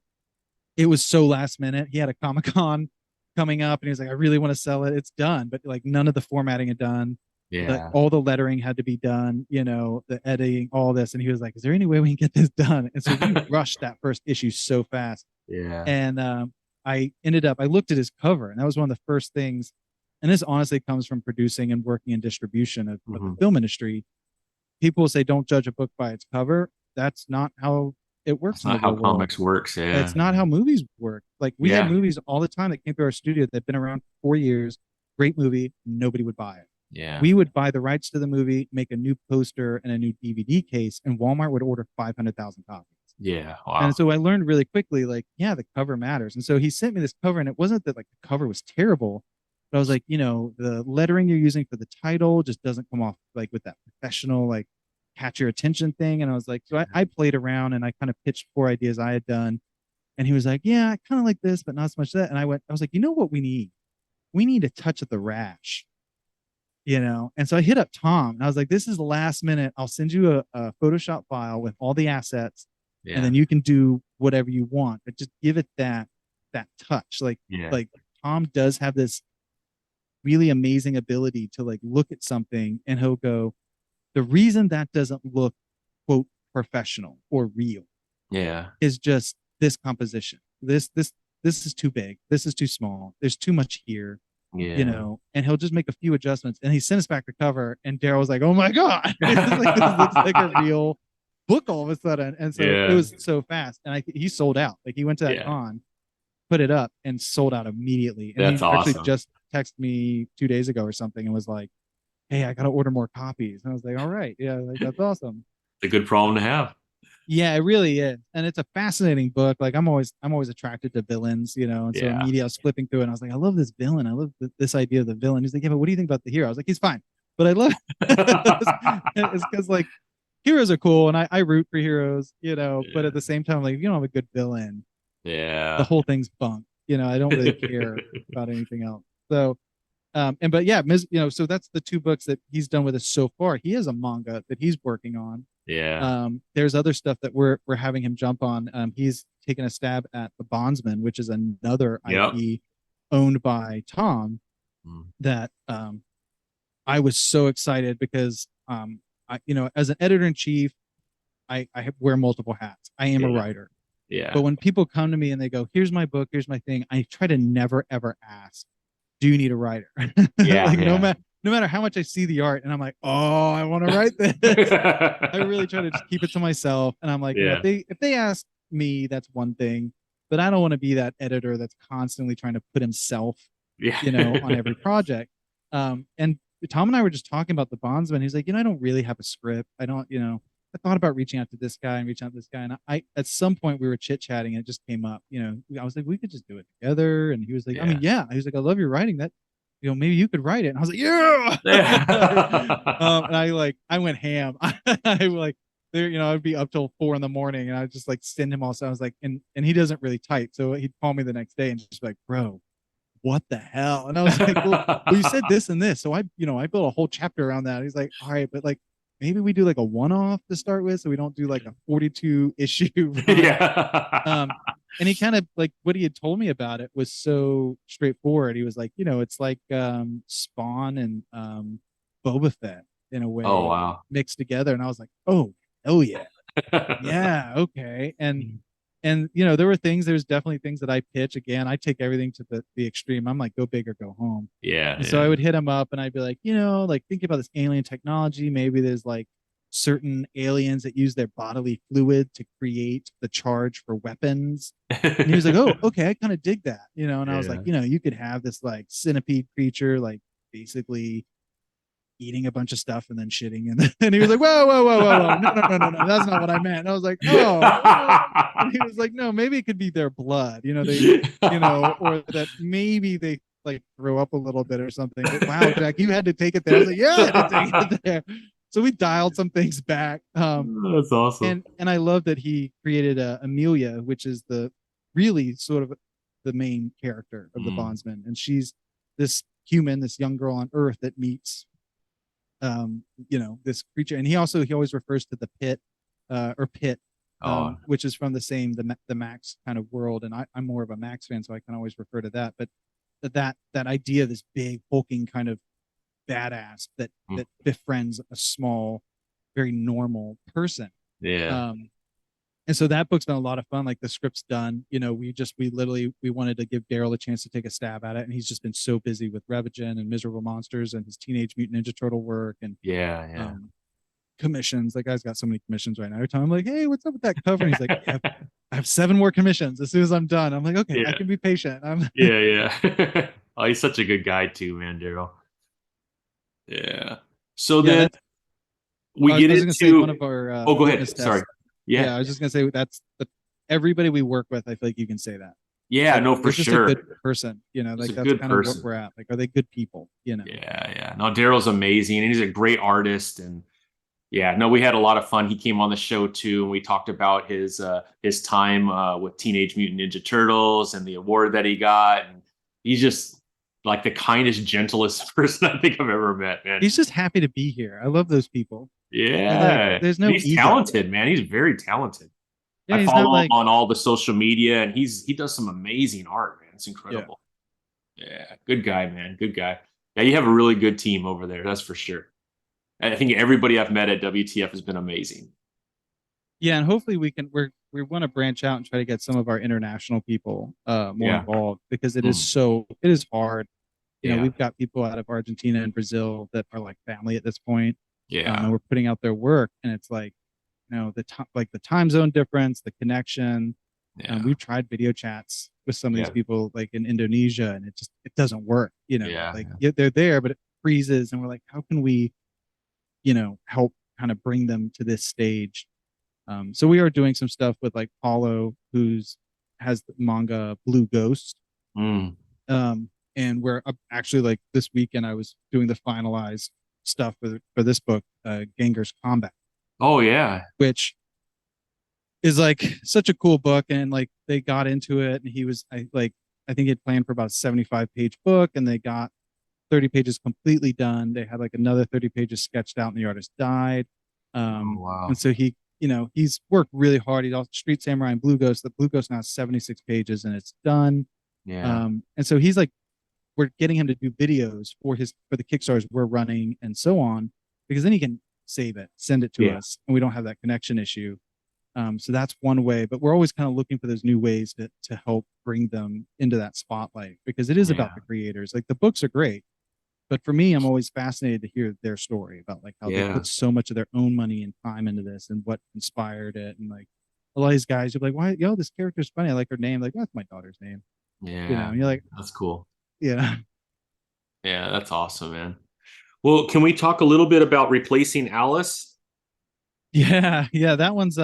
it was so last minute. He had a Comic-Con coming up, and he was like, I really want to sell it. It's done, but like none of the formatting had done. Yeah. All the lettering had to be done, the editing, all this. And he was like, is there any way we can get this done? And so we rushed that first issue so fast. Yeah. And I looked at his cover, and that was one of the first things. And this honestly comes from producing and working in distribution of the film industry. People will say, don't judge a book by its cover. That's not how it works. That's not how comics works. Yeah. It's not how movies work. Like we had movies all the time that came through our studio that had been around for 4 years. Great movie. Nobody would buy it. Yeah. We would buy the rights to the movie, make a new poster and a new DVD case, and Walmart would order 500,000 copies. Yeah. Wow. And so I learned really quickly, like, yeah, the cover matters. And so he sent me this cover, and it wasn't that like the cover was terrible, but I was like, the lettering you're using for the title just doesn't come off like with that professional, like catch your attention thing. And I was like, so I played around and I kind of pitched 4 ideas I had done. And he was like, yeah, I kind of like this, but not so much that. And I was like, you know what we need? We need a touch of the rash. And so I hit up Tom, and I was like, this is the last minute. I'll send you a Photoshop file with all the assets, and then you can do whatever you want, but just give it that touch. Like Tom does have this really amazing ability to like look at something and he'll go, the reason that doesn't look quote professional or real is just this composition. This is too big. This is too small. There's too much here. And he'll just make a few adjustments, and he sent us back the cover, and Daryl was like, oh my God, like, this looks like a real book all of a sudden. And so it was so fast, and he sold out. Like he went to that con, put it up, and sold out immediately. And That's he awesome. actually just texted me 2 days ago or something and was like, hey, I got to order more copies. And I was like, all right. Yeah, like, that's awesome. It's a good problem to have. Yeah, it really is. And it's a fascinating book. Like I'm always attracted to villains, and so immediately I was flipping through it, and I was like, I love this villain. I love this idea of the villain. He's like, yeah, but what do you think about the hero? I was like, he's fine, but I love it. It's because like heroes are cool, and I root for heroes, but at the same time, like if you don't have a good villain, the whole thing's bunk. I don't really care about anything else. So so that's the 2 books that he's done with us so far. He has a manga that he's working on. There's other stuff that we're having him jump on. He's taken a stab at The Bondsman, which is another IP owned by Tom that I was so excited because as an editor-in-chief, I wear multiple hats. I am a writer. But when people come to me and they go, here's my book, here's my thing, I try to never ever ask, do you need a writer? No matter how much I see the art and I'm like, oh, I want to write this. I really try to just keep it to myself. And I'm like, if they ask me, that's one thing, but I don't want to be that editor that's constantly trying to put himself, on every project. And Tom and I were just talking about The Bondsman. He's like, I don't really have a script. I don't, I thought about reaching out to this guy and reaching out to this guy. And I, at some point we were chit-chatting and it just came up, I was like, we could just do it together. And he was like, I mean, yeah. He was like, I love your writing. That, maybe you could write it. And I was like, yeah. And I went ham. I like, there, I'd be up till 4 a.m. and I'd just like send him all. So I was like, and he doesn't really type. So he'd call me the next day and just be like, bro, what the hell? And I was like, well, you said this and this. So I built a whole chapter around that. He's like, all right, but like, maybe we do like a one-off to start with, so we don't do like a 42 issue. And he kind of like what he had told me about it was so straightforward. He was like, it's like Spawn and Boba Fett in a way. Oh wow. Mixed together. And I was like, oh hell yeah. Yeah, okay. And there's definitely things that I pitch. Again, I take everything to the extreme. I'm like, go big or go home. So I would hit him up and I'd be like, like think about this alien technology. Maybe there's like certain aliens that use their bodily fluid to create the charge for weapons. And he was like, oh, okay, I kind of dig that. And I was like, you could have this like centipede creature, like basically eating a bunch of stuff and then shitting, and he was like, whoa, whoa, whoa, whoa, whoa, no, that's not what I meant. And I was like, oh, well. And he was like, no, maybe it could be their blood, or that maybe they like throw up a little bit or something. But wow, Jack, you had to take it there. I was like, yeah, I had to take it there. So we dialed some things back. That's awesome. And I love that he created Amelia, which is the really sort of the main character of the Bondsman, and she's this human, this young girl on Earth that meets, this creature. And he always refers to the pit, or pit, which is from the Max kind of world. And I'm more of a Max fan, so I can always refer to that. But that idea, this big hulking kind of badass that befriends a small, very normal person. Yeah. And so that book's been a lot of fun. Like the script's done. We wanted to give Daryl a chance to take a stab at it, and he's just been so busy with Revigen and Miserable Monsters and his Teenage Mutant Ninja Turtle work and commissions. That guy's got so many commissions right now. Every time I'm like, hey, what's up with that cover? And he's like, I have 7 more commissions as soon as I'm done. I'm like, okay, I can be patient. Yeah. Oh, he's such a good guy too, man, Daryl. Yeah. So then we get into say one of our. Oh, go ahead. Sorry. Yeah, I was just gonna say that's everybody we work with. I feel like you can say that. Yeah, no, for sure. Just a good person, like that's kind of what we're at. Like, are they good people? Yeah. No, Daryl's amazing, and he's a great artist. And yeah, no, we had a lot of fun. He came on the show too, and we talked about his time with Teenage Mutant Ninja Turtles and the award that he got. And he's just like the kindest, gentlest person I think I've ever met, man. He's just happy to be here. I love those people. Yeah, there's no. He's talented, man. He's very talented. Yeah, I follow him on all the social media, and he does some amazing art, man. It's incredible. Yeah, good guy, man. Good guy. Yeah, you have a really good team over there. That's for sure. And I think everybody I've met at WTF has been amazing. Yeah, and hopefully we want to branch out and try to get some of our international people more involved, because it is hard. We've got people out of Argentina and Brazil that are like family at this point. Yeah, and we're putting out their work, and it's like, the time zone difference, the connection. We've tried video chats with some of these people, like in Indonesia, and it doesn't work. They're there, but it freezes, and we're like, how can we, help kind of bring them to this stage? So we are doing some stuff with like Paulo, has the manga Blue Ghost. And we're actually, like, this weekend I was doing the finalized stuff for this book, Gengar's Combat. Oh yeah, which is like such a cool book, and like they got into it, and I think he'd planned for about a 75-page book, and they got 30 pages completely done. They had like another 30 pages sketched out, and the artist died. Wow. And so he's worked really hard. He's also Street Samurai and Blue Ghost. The Blue Ghost now has 76 pages and it's done. Yeah. And so he's like, we're getting him to do videos for the Kickstarters we're running and so on, because then he can save it, send it to us, and we don't have that connection issue. So that's one way, but we're always kind of looking for those new ways to help bring them into that spotlight, because it is about the creators. Like, the books are great, but for me, I'm always fascinated to hear their story about like how they put so much of their own money and time into this, and what inspired it. And like a lot of these guys, you're like, why, this character's funny, I like her name. Like, that's my daughter's name. Yeah. And you're like, that's cool. Yeah, that's awesome, man. Well, can we talk a little bit about Replacing Alice? Yeah, that one's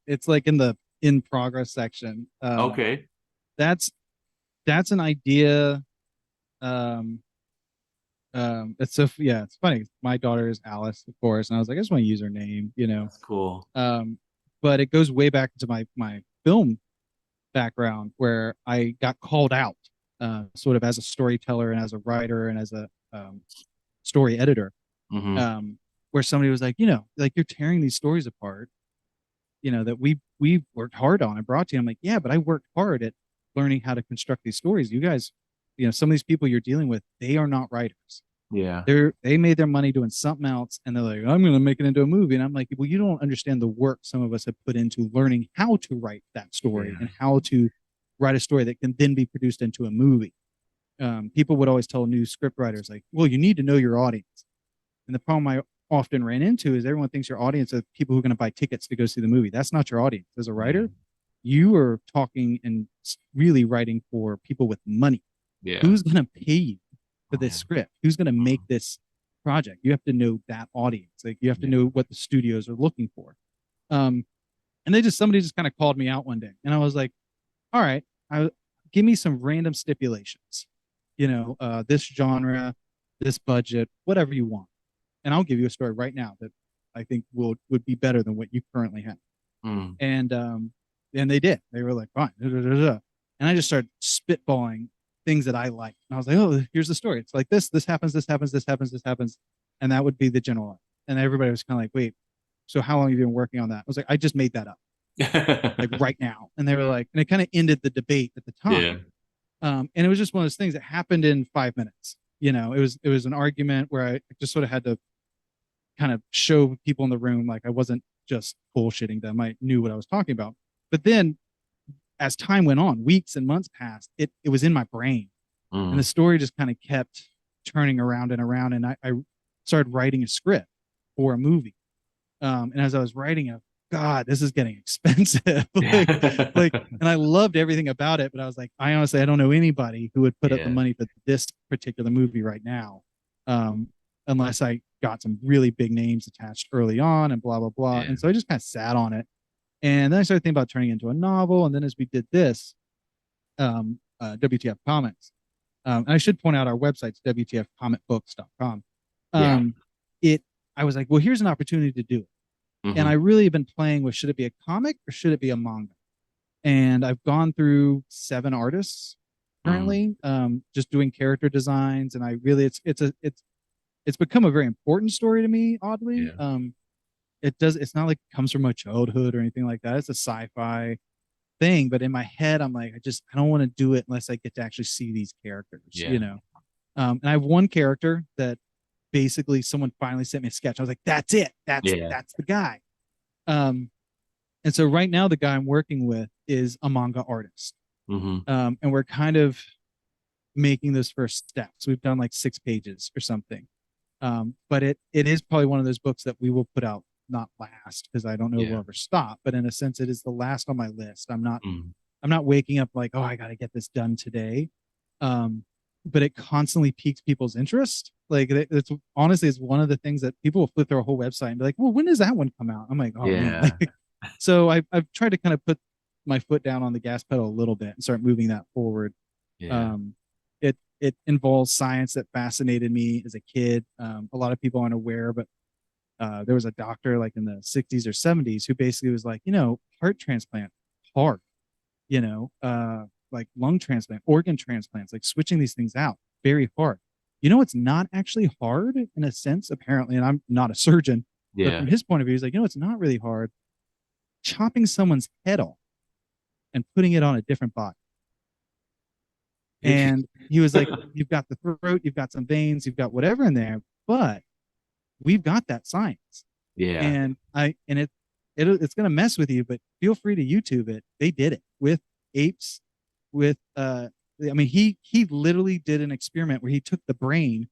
it's like in the in progress section. Okay. That's an idea. It's funny. My daughter is Alice, of course, and I was like, I just want to use her name, That's cool. But it goes way back into my film background, where I got called out, sort of as a storyteller and as a writer and as a story editor, where somebody was like, like, you're tearing these stories apart, that we worked hard on and brought to you. I'm like, yeah, but I worked hard at learning how to construct these stories. You guys, some of these people you're dealing with, they are not writers. Yeah. They made their money doing something else, and they're like, I'm going to make it into a movie. And I'm like, well, you don't understand the work some of us have put into learning how to write that story and how to write a story that can then be produced into a movie. People would always tell new script writers, like, well, you need to know your audience. And the problem I often ran into is everyone thinks your audience are people who are going to buy tickets to go see the movie. That's not your audience. As a writer, you are talking and really writing for people with money. Yeah. Who's going to pay you for this script? Who's going to make this project. You have to know that audience. Like you have to know what the studios are looking for. And somebody just kind of called me out one day, and I was like, all right, give me some random stipulations, this genre, this budget, whatever you want, and I'll give you a story right now that I think would be better than what you currently have. Mm. And they did. They were like, fine, and I just started spitballing things that I like, and I was like, oh, here's the story. It's like this happens, this happens, this happens, this happens, and that would be the general art. And everybody was kind of like, wait, so how long have you been working on that? I was like, I just made that up, like right now. And they were like, and it kind of ended the debate at the time. And it was just one of those things that happened in 5 minutes. It was an argument where I just sort of had to kind of show people in the room like I wasn't just bullshitting them. I knew what I was talking about. But then as time went on, weeks and months passed, it was in my brain. And the story just kind of kept turning around and around. And I started writing a script for a movie. And as I was writing it, God, this is getting expensive. And I loved everything about it, but I was like, I don't know anybody who would put up the money for this particular movie right now, unless I got some really big names attached early on and blah, blah, blah. And so I just kind of sat on it. And then I started thinking about turning it into a novel. And then as we did this, WTF Comics, and I should point out our website's WTFcomicbooks.com. I was like, well, here's an opportunity to do it. And I really have been playing with, should it be a comic or should it be a manga? And I've gone through 7 artists currently, just doing character designs. And I really, it's become a very important story to me, oddly. It's not like it comes from my childhood or anything like that. It's a sci-fi thing, but in my head, I'm like, I don't want to do it unless I get to actually see these characters, And I have one character that basically someone finally sent me a sketch. I was like, that's it. That's the guy. And so right now the guy I'm working with is a manga artist. And we're kind of making those first steps. We've done like 6 pages or something. But it is probably one of those books that we will put out, not last, because I don't know if we'll ever stop, but in a sense it is the last on my list. I'm not waking up like, oh, I got to get this done today. But it constantly piques people's interest. Like it's honestly, it's one of the things that people will flip their whole website and be like, well, when does that one come out? I'm like, oh man. Like, so I've tried to kind of put my foot down on the gas pedal a little bit and start moving that forward. It involves science that fascinated me as a kid. A lot of people aren't aware, but there was a doctor like in the 60s or 70s who basically was like, heart transplant, hard, like lung transplant, organ transplants, like switching these things out, very hard. It's not actually hard in a sense, apparently, and I'm not a surgeon, but from his point of view, he's like, it's not really hard. Chopping someone's head off and putting it on a different body. And he was like, you've got the throat, you've got some veins, you've got whatever in there, but we've got that science. And it's going to mess with you, but feel free to YouTube it. They did it with apes, with he literally did an experiment where he took the brain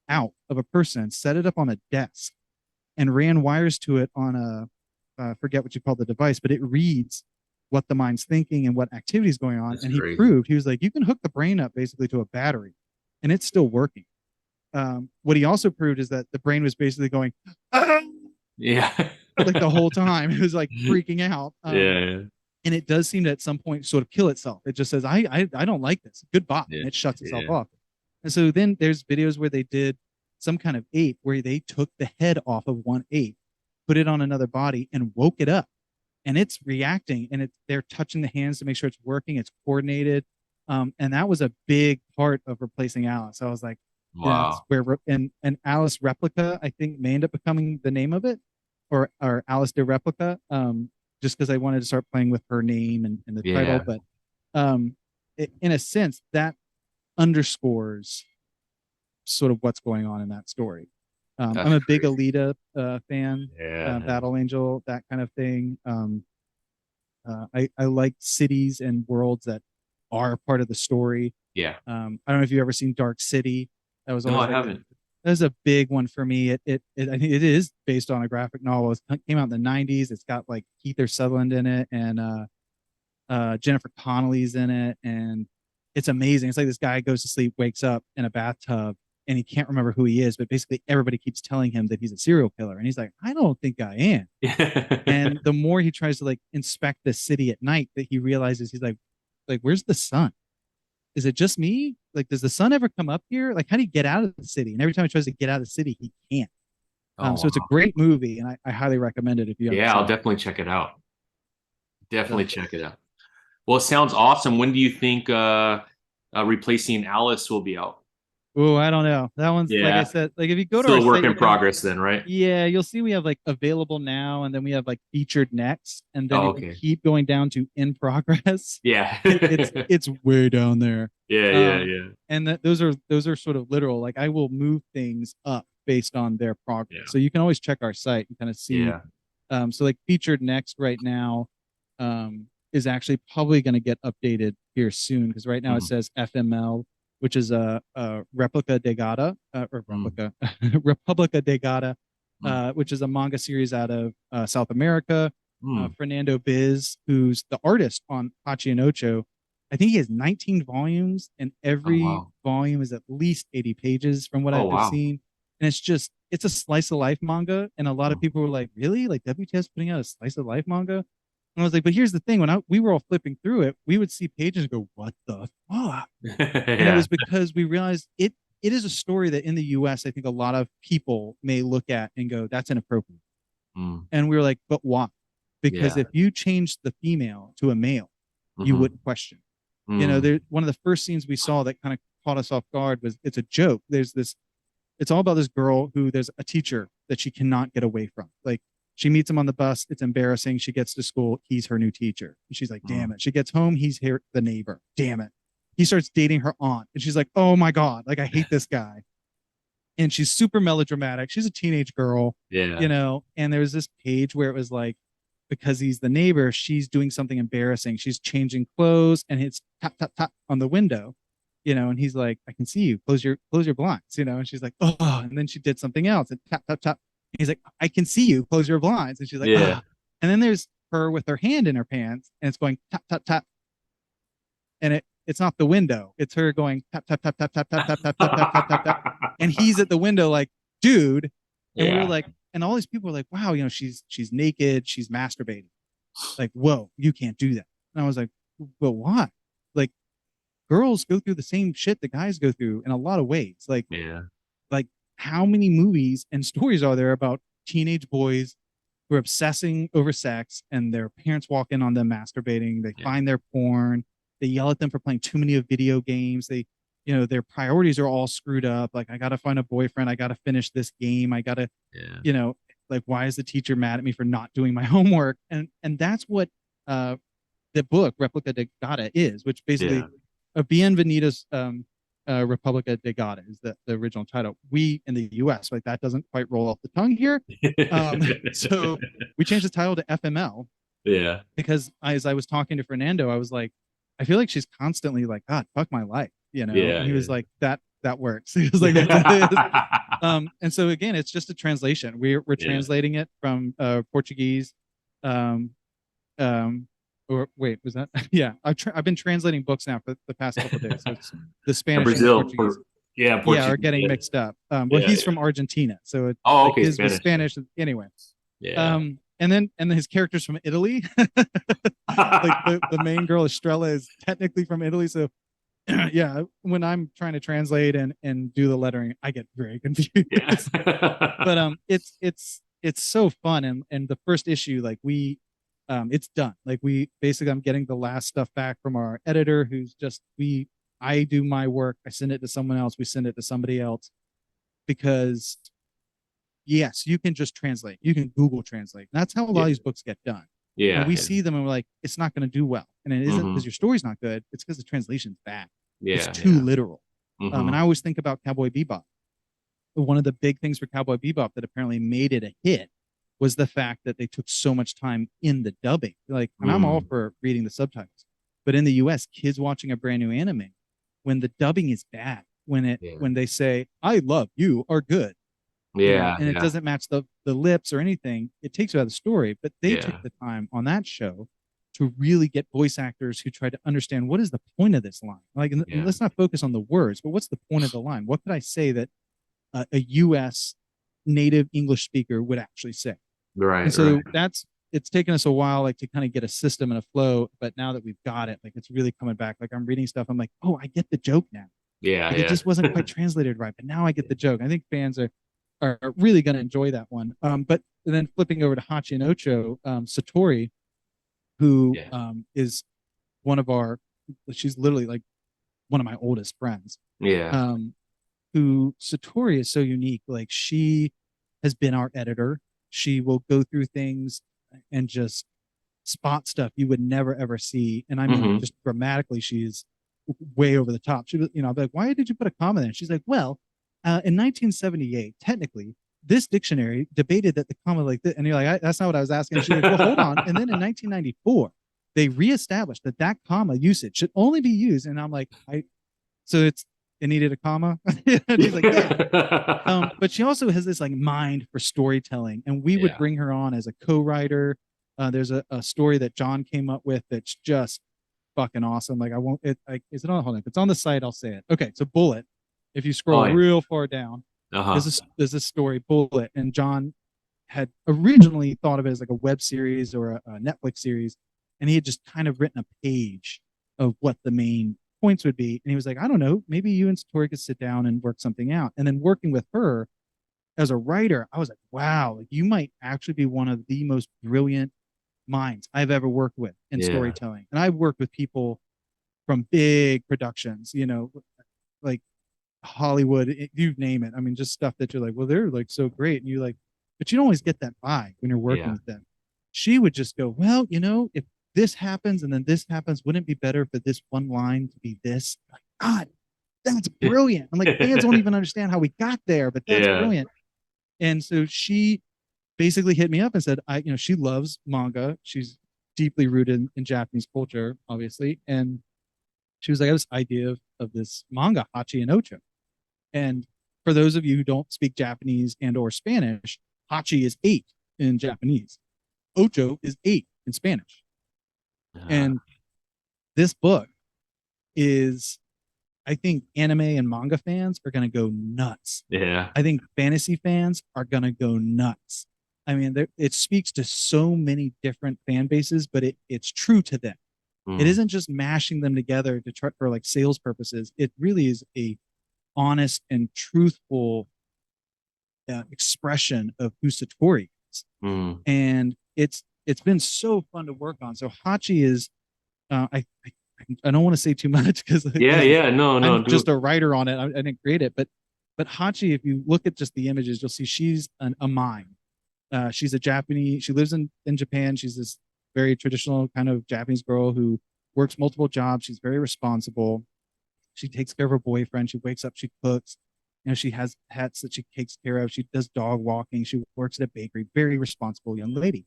out of a person, set it up on a desk, and ran wires to it on I forget what you call the device, but it reads what the mind's thinking and what activity is going on. That's and crazy. He was like, you can hook the brain up basically to a battery and it's still working. What he also proved is that the brain was basically going, like the whole time. It was like freaking out. And it does seem to at some point sort of kill itself. It just says, I don't like this. Goodbye. And it shuts itself off. And so then there's videos where they did some kind of ape where they took the head off of one ape, put it on another body and woke it up. And it's reacting and they're touching the hands to make sure it's working. It's coordinated. And that was a big part of replacing Alice. I was like, wow. Where and Alice Replica, I think, may end up becoming the name of it, or Alice de Replica, just because I wanted to start playing with her name and the title. But in a sense, that underscores sort of what's going on in that story. I'm a big Alita fan, Battle Angel, that kind of thing. I like cities and worlds that are part of the story. I don't know if you've ever seen Dark City. That was always I haven't. That was a big one for me. I think it is based on a graphic novel. It came out in the 90s. It's got like Kiefer Sutherland in it and Jennifer Connelly's in it, and it's amazing. It's like this guy goes to sleep, wakes up in a bathtub, and he can't remember who he is, but basically everybody keeps telling him that he's a serial killer. And he's like, I don't think I am. And the more he tries to like inspect the city at night, that he realizes he's like, where's the sun? Is it just me? Like, does the sun ever come up here? Like, how do you get out of the city? And every time he tries to get out of the city, he can't. Oh, So it's a wow. great movie, and I highly recommend it if you haven't Yeah, seen I'll it. definitely check it out. Definitely Definitely. check it out. Well, it sounds awesome. When do you think replacing Alice will be out? Oh, I don't know. That one's like I Yeah, said, like if you go to our still a work site, you in can, progress then, right? yeah, you'll see we have like available now, and then we have like featured next, and then Oh, if you okay. keep going down to in progress, Yeah. it's way down there. Yeah, yeah, Um, yeah. and that those are sort of literal. Like I will move things up based on their progress. Yeah. So you can always check our site and kind of see. Yeah. So like featured next right now, is actually probably going to get updated here soon because right now it Mhm. says FML, which is a replica de Gata, or Mm, replica Republica de Gata, mm, which is a manga series out of South America. mm. Fernando Biz, who's the artist on Hachi and Ocho, I think he has 19 volumes, and Oh, every wow. volume is at least 80 pages from what Oh, I've wow. seen. And it's a slice of life manga. And a lot of Mm. people were like, really? Like WTF's putting out a slice of life manga? And I was like, but here's the thing. When we were all flipping through it, we would see pages and go, what the fuck? And it Yeah. was because we realized it is a story that in the US, I think a lot of people may look at and go, that's inappropriate. Mm. And we were like, but why? Because Yeah. if you changed the female to a male, you Hmm. wouldn't question. Mm. There one of the first scenes we saw that kind of caught us off guard was it's a joke. It's all about this girl who there's a teacher that she cannot get away from. Like she meets him on the bus, it's embarrassing. She gets to school, he's her new teacher. And she's like, damn Mm. it. She gets home, he's here, the neighbor. Damn it. He starts dating her aunt, and she's like, oh my God, like I hate this guy. And she's super melodramatic. She's a teenage girl, Yeah. and there's this page where it was like, because he's the neighbor, she's doing something embarrassing. She's changing clothes and it's tap, tap, tap on the window, and he's like, I can see you. Close your blinds, And she's like, oh, and then she did something else and tap, tap, tap. And he's like, I can see you. Close your blinds. And she's like, Yeah. ah. And then there's her with her hand in her pants and it's going tap, tap, tap. And it's not the window. It's her going tap, tap, tap, tap, tap, tap, tap, tap, tap, tap, tap, tap, tap. And he's at the window like, dude. And we were Yeah. like, and all these people were like, wow, she's naked, she's masturbating. Like, whoa, you can't do that. And I was like, but why? Like, girls go through the same shit that guys go through in a lot of ways. Yeah. Like how many movies and stories are there about teenage boys who are obsessing over sex and their parents walk in on them masturbating, they Yeah. find their porn, they yell at them for playing too many of video games, their priorities are all screwed up. Like, I gotta find a boyfriend, I gotta finish this game, I gotta, Yeah. like, why is the teacher mad at me for not doing my homework? And that's what uh the book Replica de Gata is, which basically Yeah. Bienvenidos Republica de Gata is the original title. We in the US, like that doesn't quite roll off the tongue here. So we changed the title to FML Yeah. because as I was talking to Fernando, I was like, I feel like she's constantly like, God, fuck my life, Yeah. And he was Yeah. like, that works. He was like, that's what it is. And so again, it's just a translation. We're Yeah. translating it from Portuguese. Um, or wait, was that? Yeah, I've been translating books now for the past couple of days. So it's the And Spanish and the Brazil. Portuguese. Yeah. Yeah, are Portuguese. getting Yeah. mixed up. Well, Yeah. he's Yeah. from Argentina, so it's Oh, like okay. his was Spanish. Spanish. Anyway, Yeah. and then his character's from Italy. Like the main girl Estrella is technically from Italy, so yeah, when I'm trying to translate and do the lettering, I get very confused. Yeah. But it's so fun, and the first issue, like it's done. Like we basically, I'm getting the last stuff back from our editor, who's just I do my work, I send it to someone else, we send it to somebody else, because yes, you can just translate, you can Google translate. And that's how a lot Yeah. of these books get done. And Yeah. we Yeah. see them and we're like, it's not going to do well. And it isn't because Hmm. your story's not good. It's because the translation's bad. It's Yeah. too Yeah. literal. And Hmm. I always think about Cowboy Bebop. One of the big things for Cowboy Bebop that apparently made it a hit was the fact that they took so much time in the dubbing. Like, and I'm all Mm. for reading the subtitles, but in the US, kids watching a brand new anime, when the dubbing is bad, Yeah. when they say, I love you, are good, Yeah. and it doesn't match the lips or anything, it takes you out of the story. But they took Yeah. the time on that show to really get voice actors who try to understand what is the point of this line. Like, and Yeah. let's not focus on the words, but what's the point of the line? What could I say that a U.S. native English speaker would actually say? Right. And so Right. it's taken us a while, like to kind of get a system and a flow. But now that we've got it, like it's really coming back. Like I'm reading stuff, I'm like, oh, I get the joke now. Yeah. Like it Yeah. just wasn't quite translated right, but now I get the joke. I think fans are really going to enjoy that one. But then flipping over to Hachi and Ocho, Satori, who Yeah. is one of our, she's literally like one of my oldest friends. Yeah. Um, who Satori is so unique. Like she has been our editor. She will go through things and just spot stuff you would never ever see. And I mean, Hmm. just grammatically, she's way over the top. She was, I'll be like, why did you put a comma there? She's like, well, in 1978, technically, this dictionary debated that the comma like this, and you're like, that's not what I was asking. And she's like, well, hold on. And then in 1994, they reestablished that that comma usage should only be used. And I'm like, so it needed a comma. And he's like, yeah. But she also has this like mind for storytelling, and we would Yeah. bring her on as a co-writer. There's a story that John came up with that's just fucking awesome. Like I won't. Is it on? Hold on. If it's on the site, I'll say it. Okay, so Bullet. If you scroll Oh yeah. real far down, Uh-huh. there's this story Bullet, and John had originally thought of it as like a web series or a Netflix series, and he had just kind of written a page of what the main points would be. And he was like, I don't know, maybe you and Satori could sit down and work something out. And then working with her as a writer, I was like, wow, like you might actually be one of the most brilliant minds I've ever worked with in Yeah. storytelling. And I've worked with people from big productions, like Hollywood, you name it. I mean, just stuff that you're like, well, they're like so great. And you like, but you don't always get that vibe when you're working Yeah. with them. She would just go, well, if this happens and then this happens, wouldn't it be better for this one line to be this? Like, God, that's brilliant. I'm like, fans don't even understand how we got there, but that's Yeah. brilliant. And so she basically hit me up and said, she loves manga. She's deeply rooted in Japanese culture, obviously. And she was like, I have this idea of this manga, Hachi and Ocho. And for those of you who don't speak Japanese and or Spanish, Hachi is 8 in Japanese. Ocho is 8 in Spanish. Uh, And this book is, I think anime and manga fans are going to go nuts. yeah. I think fantasy fans are going to go nuts. I mean, it speaks to so many different fan bases, but it's true to them. It Mm. isn't just mashing them together to try for like sales purposes. It really is a honest and truthful expression of who Satori is, Mm. and it's been so fun to work on. So Hachi is, I don't want to say too much because Yeah. Yeah. No. No. I'm just Do. a writer on it. I didn't create it, but Hachi, if you look at just the images, you'll see she's a mime. She's a Japanese. She lives in Japan. She's this very traditional kind of Japanese girl who works multiple jobs. She's very responsible. She takes care of her boyfriend. She wakes up. She cooks. She has pets that she takes care of. She does dog walking. She works at a bakery. Very responsible young lady.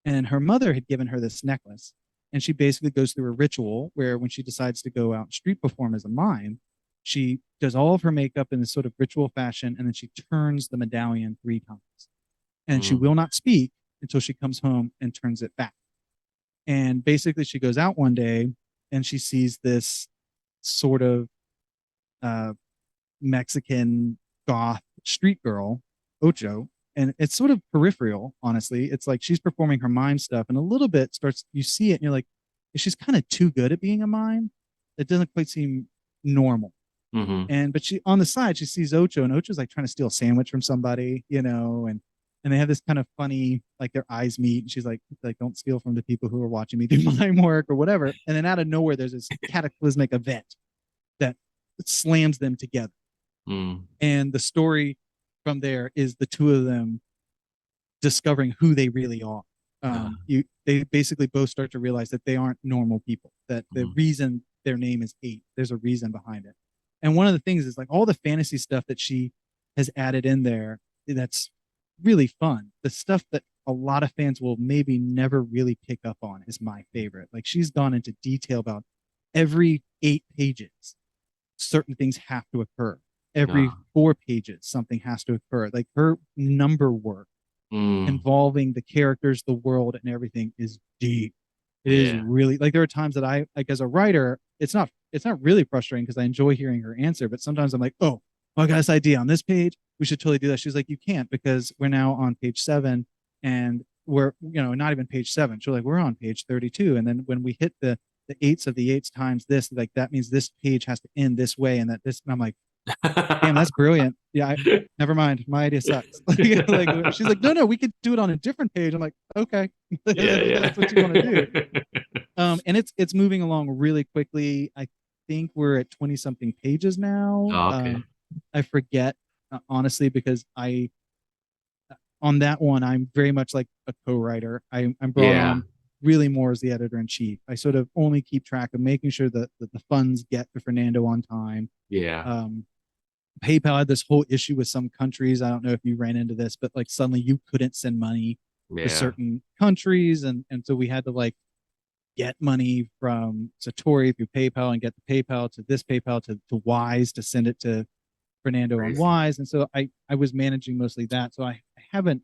And her mother had given her this necklace. And she basically goes through a ritual where when she decides to go out and street perform as a mime, she does all of her makeup in this sort of ritual fashion. And then she turns the medallion 3 times. And she Mm. will not speak until she comes home and turns it back. And basically, she goes out one day and she sees this sort of uh, Mexican goth street girl, Ocho. And it's sort of peripheral, honestly. It's like she's performing her mime stuff, and a little bit starts, you see it, and you're like, she's kind of too good at being a mime. It doesn't quite seem normal. Hmm. But she, on the side, she sees Ocho, and Ocho's like trying to steal a sandwich from somebody, and they have this kind of funny, like their eyes meet, and she's like, don't steal from the people who are watching me do mime work or whatever. And then out of nowhere, there's this cataclysmic event that slams them together. Mm. And the story from there is the two of them discovering who they really are. They basically both start to realize that they aren't normal people, that the Mm. reason their name is 8, there's a reason behind it. And one of the things is like all the fantasy stuff that she has added in there that's really fun. The stuff that a lot of fans will maybe never really pick up on is my favorite. Like she's gone into detail about every 8 pages, certain things have to occur. Every Ah. 4 pages, something has to occur. Like her number work Mm. involving the characters, the world, and everything is deep. It is Yeah. really like there are times that I like as a writer, it's not really frustrating because I enjoy hearing her answer, but sometimes I'm like, oh, I got this idea on this page. We should totally do that. She's like, you can't because we're now on page 7 and we're not even page 7. She's like, we're on page 32. And then when we hit the eights of the eights times this, like that means this page has to end this way and that this and I'm like, damn, that's brilliant. Yeah, never mind. My idea sucks. Like she's like, no, we could do it on a different page. I'm like, okay, Yeah, if yeah. that's what you want to do. And it's moving along really quickly. I think we're at 20 something pages now. Oh, okay. I forget honestly because I on that one I'm very much like a co-writer. I'm brought Yeah. on really more as the editor in chief. I sort of only keep track of making sure that the funds get to Fernando on time. Yeah. Um, PayPal had this whole issue with some countries. I don't know if you ran into this, but like suddenly you couldn't send money to Yeah. certain countries, and so we had to like get money from Satori through PayPal and get the PayPal to this PayPal to Wise to send it to Fernando on Crazy. Wise, and so I was managing mostly that. So I haven't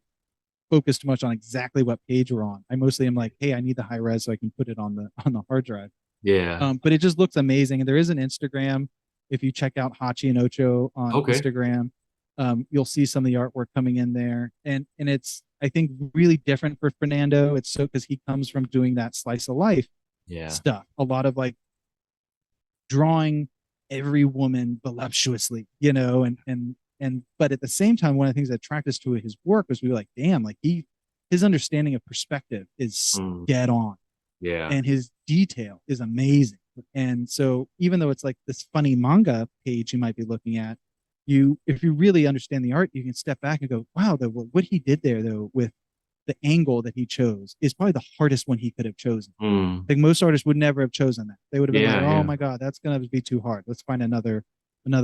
focused much on exactly what page we're on. I mostly am like, hey, I need the high res so I can put it on the hard drive. Yeah. But it just looks amazing. And there is an Instagram. If you check out Hachi and Ocho on Okay. Instagram, you'll see some of the artwork coming in there. And it's I think really different for Fernando. It's so because he comes from doing that slice of life Yeah. stuff. A lot of like drawing every woman voluptuously, and but at the same time, one of the things that attracted us to his work was we were like, damn, like his understanding of perspective is Mm. dead on Yeah. and his detail is amazing. And so even though it's like this funny manga page you might be looking at, if you really understand the art, you can step back and go, wow, what he did there though with the angle that he chose is probably the hardest one he could have chosen. Mm. Like most artists would never have chosen that. They would have been like, Yeah. oh Yeah. my God, that's gonna be too hard. Let's find another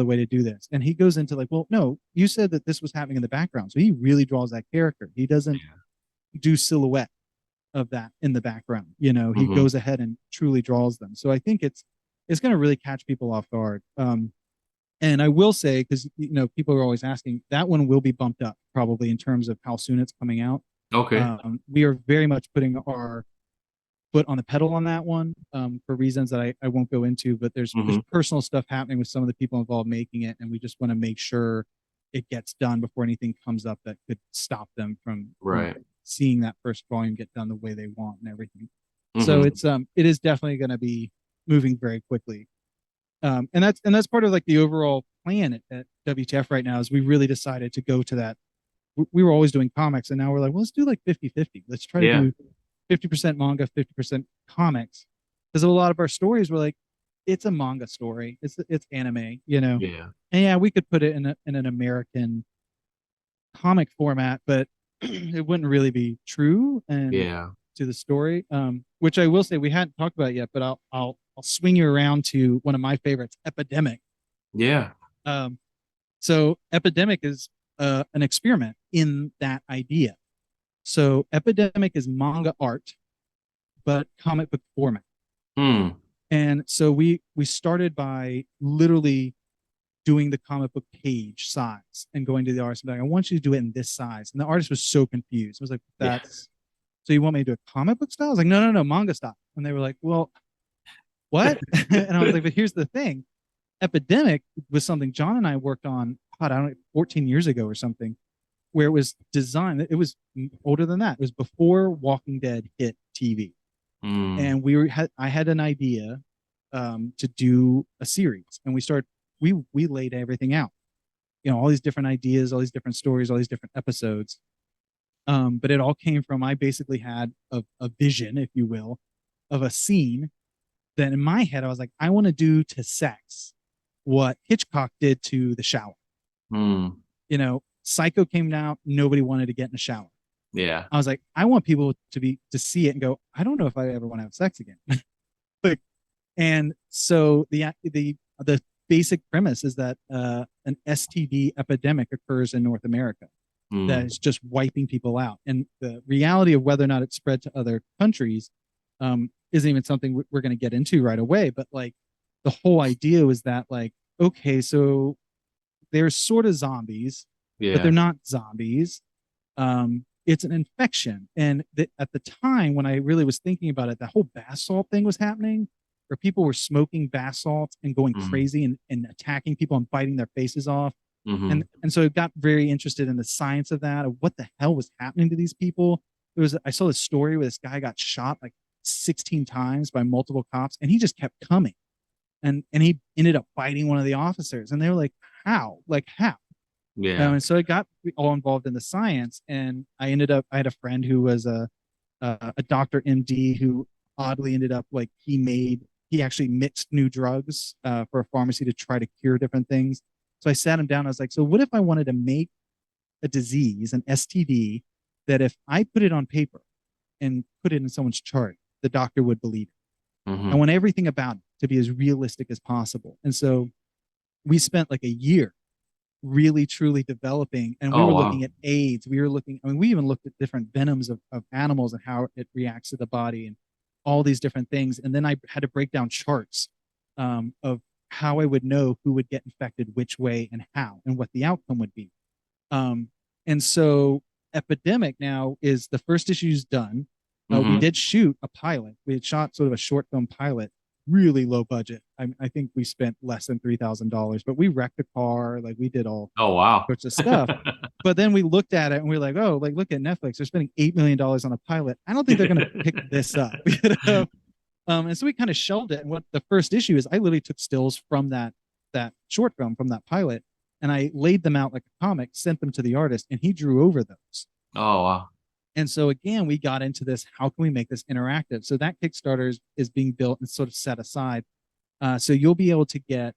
way to do this. And he goes into like, well, no, you said that this was happening in the background. So he really draws that character. He doesn't do silhouette of that in the background. He Hmm. goes ahead and truly draws them. So I think it's going to really catch people off guard. And I will say, because people are always asking, that one will be bumped up probably in terms of how soon it's coming out. Okay. We are very much putting our foot on the pedal on that one for reasons that I won't go into, but there's Hmm. personal stuff happening with some of the people involved making it, and we just want to make sure it gets done before anything comes up that could stop them from Right. seeing that first volume get done the way they want and everything. So Hmm. it is definitely going to be moving very quickly. And that's part of like the overall plan at WTF right now is we really decided to go to that. We were always doing comics, and now we're like, well, let's do like 50-50. Let's try to Yeah. do 50% manga, 50% comics. Because a lot of our stories were like, it's a manga story. It's anime. Yeah. And yeah, we could put it in an American comic format, but it wouldn't really be true and Yeah. to the story. Which I will say we hadn't talked about yet, but I'll swing you around to one of my favorites, Epidemic. Yeah. Um, so Epidemic is an experiment in that idea. So Epidemic is manga art, but comic book format. Hmm. And so we started by literally doing the comic book page size and going to the artist and being like, I want you to do it in this size. And the artist was so confused. I was like, Yeah. that's so you want me to do a comic book style? I was like, no, manga style. And they were like, well, what? And I was like, but here's the thing. Epidemic was something John and I worked on, God, I don't know, 14 years ago or something, where it was designed. It was older than that. It was before Walking Dead hit TV. Hmm. And I had an idea to do a series, and we laid everything out, all these different ideas, all these different stories, all these different episodes. But it all came from I basically had a vision, if you will, of a scene that in my head I was like, I want to do to sex what Hitchcock did to the shower. Hmm. Psycho came out, nobody wanted to get in the shower. Yeah. I was like, I want people to see it and go, I don't know if I ever want to have sex again. But and so the basic premise is that an STD epidemic occurs in North America that Hmm. is just wiping people out, and the reality of whether or not it's spread to other countries isn't even something we're going to get into right away. But like the whole idea was that like, okay, so they're sort of zombies, but they're Yeah. not zombies. it's an infection. And at the time when I really was thinking about it, that whole bath salt thing was happening, where people were smoking bath salts and going crazy and attacking people and biting their faces off. And so I got very interested in the science of that, of what the hell was happening to these people. I saw this story where this guy got shot like 16 times by multiple cops, and he just kept coming. And he ended up biting one of the officers, and they were like, how? Like, how? Yeah. And so I got all involved in the science, and I had a friend who was a doctor MD who oddly ended up like he actually mixed new drugs for a pharmacy to try to cure different things. So I sat him down. I was like, so what if I wanted to make a disease, an STD, that if I put it on paper and put it in someone's chart, the doctor would believe it. I want everything about it to be as realistic as possible. And so we spent like a year really truly developing, and we were looking at AIDS. We even looked at different venoms of animals and how it reacts to the body and all these different things. And then I had to break down charts of how I would know who would get infected which way and how and what the outcome would be. And so Epidemic now is the first issue's done. We did shoot a pilot. We had shot sort of a short film pilot, really low budget. I think we spent less than $3,000, but we wrecked a car. Like we did all sorts of stuff. But then we looked at it and we were like, oh, like look at Netflix. They're spending $8 million on a pilot. I don't think they're going to pick this up. You know? And so we kind of shelved it. And what the first issue is, I literally took stills from that short film, from that pilot, and I laid them out like a comic, sent them to the artist, and he drew over those. Oh, wow. And so again, we got into this, how can we make this interactive? So that Kickstarter is being built and sort of set aside. So you'll be able to get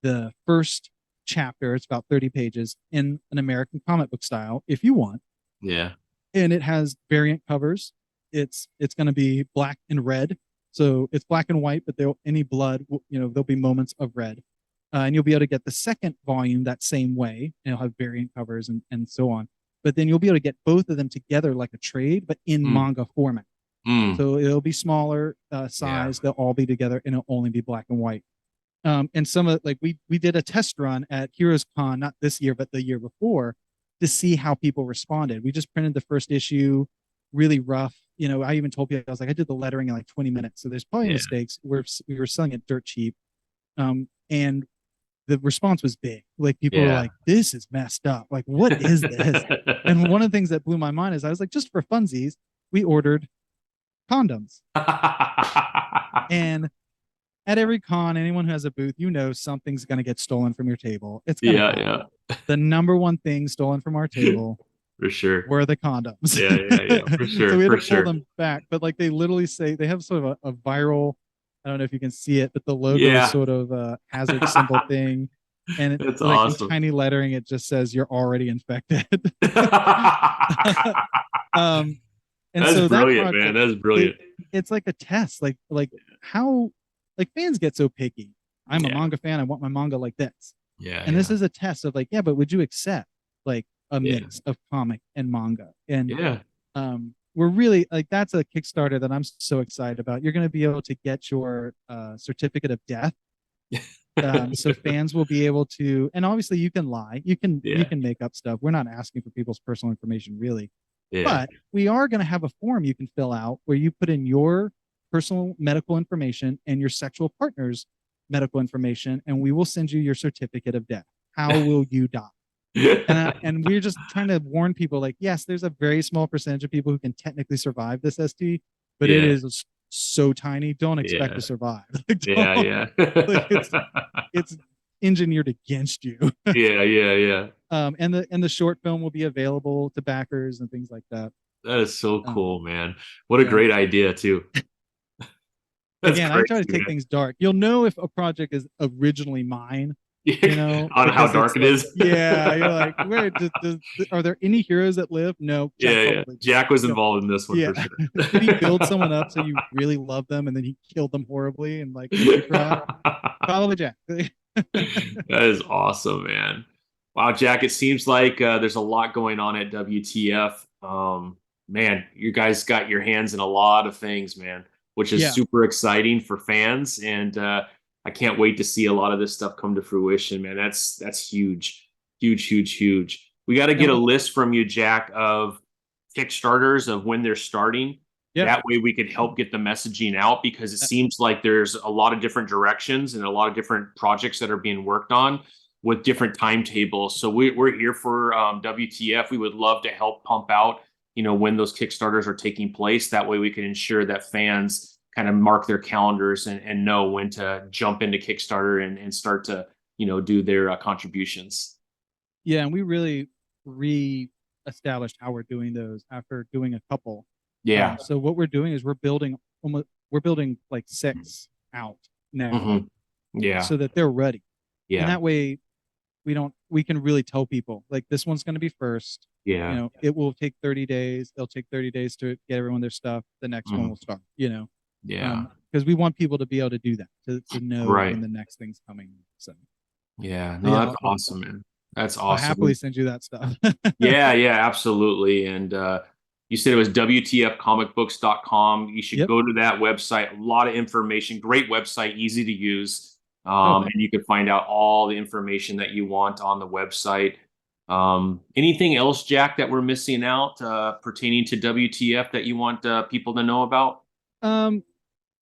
the first chapter, it's about 30 pages, in an American comic book style if you want. Yeah. And it has variant covers. It's going to be black and red. So it's black and white, but any blood, there'll be moments of red. And you'll be able to get the second volume that same way, and it'll have variant covers and so on. But then you'll be able to get both of them together like a trade, but in manga format. So it'll be smaller size. They'll all be together, and it'll only be black and white. And some of we did a test run at Heroes Con, not this year, but the year before, to see how people responded. We just printed the first issue, really rough. I even told people, I was like, I did the lettering in like 20 minutes. So there's probably mistakes. We were selling it dirt cheap. And the response was big. Like people were like, this is messed up. Like, what is this? And one of the things that blew my mind is I was like, just for funsies, we ordered condoms. And at every con, anyone who has a booth, something's going to get stolen from your table. It's going to The number one thing stolen from our table for sure were the condoms. Yeah, for sure. So we had to pull them back. But like they literally say, they have sort of a viral, I don't know if you can see it, but the logo is sort of a hazard symbol thing. And it's like awesome. In tiny lettering, it just says you're already infected. And that's so brilliant, that project, man. That's brilliant. It's like a test, like how fans get so picky. I'm a manga fan. I want my manga like this. And this is a test of like, but would you accept like a mix of comic and manga? And we're really like, that's a Kickstarter that I'm so excited about. You're going to be able to get your certificate of death. So fans will be able to, and obviously you can lie, you can make up stuff. We're not asking for people's personal information really, but we are going to have a form you can fill out where you put in your personal medical information and your sexual partner's medical information, and we will send you your certificate of death. How will you die? And we're just trying to warn people, like, yes, there's a very small percentage of people who can technically survive this ST, but it is so tiny. Don't expect to survive. Like, it's engineered against you. And the short film will be available to backers and things like that. That is so cool, man. What a great idea too. Again, I try to take things dark. You'll know if a project is originally mine, on how dark it is. You're like, where are there any heroes that live? No. Jack was involved in this one for sure. Did he build someone up so you really love them and then he killed them horribly and like probably Jack. That is awesome, man. Wow, Jack, it seems like there's a lot going on at WTF. Man, you guys got your hands in a lot of things, man, which is super exciting for fans. And I can't wait to see a lot of this stuff come to fruition, man. That's huge. We got to get a list from you, Jack, of Kickstarters of when they're starting. Yeah. That way we could help get the messaging out, because it seems like there's a lot of different directions and a lot of different projects that are being worked on with different timetables. So we're here for WTF. We would love to help pump out, when those Kickstarters are taking place. That way we can ensure that fans kind of mark their calendars and know when to jump into Kickstarter and start to, do their contributions. Yeah, and we really re-established how we're doing those after doing a couple. Yeah. So what we're doing is we're building like 6 out now, Yeah. so that they're ready. Yeah. And that way we can really tell people like this one's going to be first. Yeah. It will take 30 days. They'll take 30 days to get everyone their stuff. The next one will start, Yeah. because we want people to be able to do that, to know Right. when the next thing's coming. So yeah, no, that's awesome, man. That's I'll awesome. happily send you that stuff. Yeah, absolutely. And you said it was WTFcomicbooks.com. You should Yep. go to that website. A lot of information, great website, easy to use. Oh, And you can find out all the information that you want on the website. Anything else, Jack, that we're missing out pertaining to WTF that you want people to know about?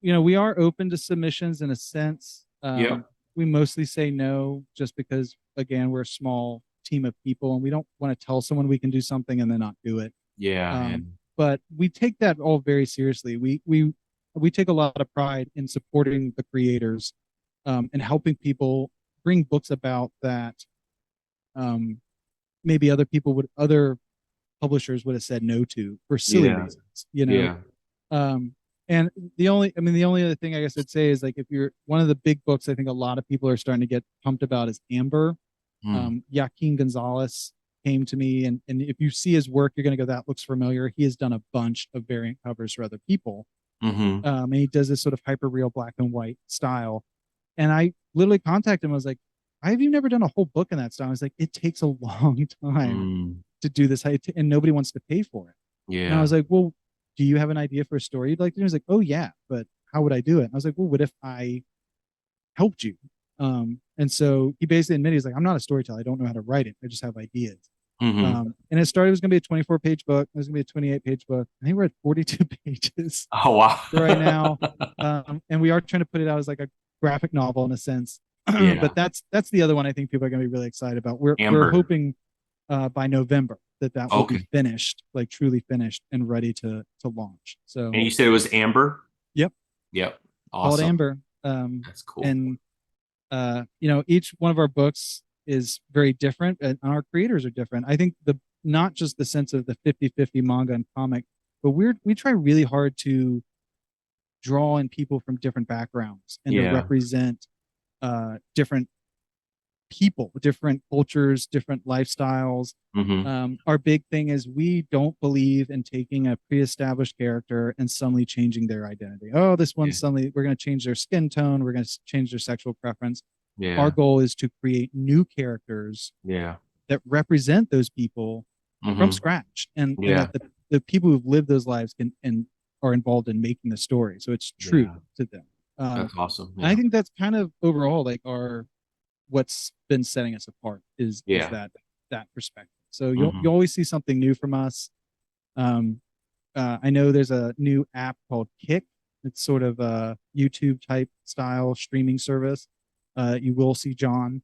we are open to submissions in a sense. Yep. We mostly say no just because, again, we're a small team of people and we don't want to tell someone we can do something and then not do it. Yeah. But we take that all very seriously. We take a lot of pride in supporting the creators, and helping people bring books about that maybe other publishers would have said no to for silly reasons, Yeah. And the only other thing I guess I'd say is, like, if you're one of the big books, I think a lot of people are starting to get pumped about is Amber. Joaquin Gonzalez came to me, and if you see his work, you're going to go, that looks familiar. He has done a bunch of variant covers for other people. And he does this sort of hyper real black and white style. And I literally contacted him. I was like, have you never done a whole book in that style? I was like, it takes a long time to do this, and nobody wants to pay for it. Yeah. And I was like, well, do you have an idea for a story you'd like to do? He was like, oh yeah, but how would I do it? And I was like, well, what if I helped you? And so he basically admitted, he's like, I'm not a storyteller. I don't know how to write it. I just have ideas. And it started, it was going to be a 24-page book. It was going to be a 28-page book. I think we're at 42 pages. Oh, wow. right now. And we are trying to put it out as like a graphic novel in a sense. But that's the other one I think people are going to be really excited about. We're hoping by November that will be finished, like truly finished and ready to launch. So, and you said it was Amber? Yep. Awesome. Called Amber. That's cool. And each one of our books is very different, and our creators are different. I think not just the sense of the 50-50 manga and comic, but we try really hard to draw in people from different backgrounds and to represent different people, different cultures, different lifestyles. Our big thing is we don't believe in taking a pre-established character and suddenly changing their identity. Oh, this one suddenly we're going to change their skin tone, we're going to change their sexual preference. Our goal is to create new characters that represent those people from scratch, and that the people who've lived those lives and are involved in making the story, so it's true to them. That's awesome. And I think that's kind of overall like what's been setting us apart is that perspective. So you'll always see something new from us. I know there's a new app called Kick. It's sort of a YouTube type style streaming service. You will see John.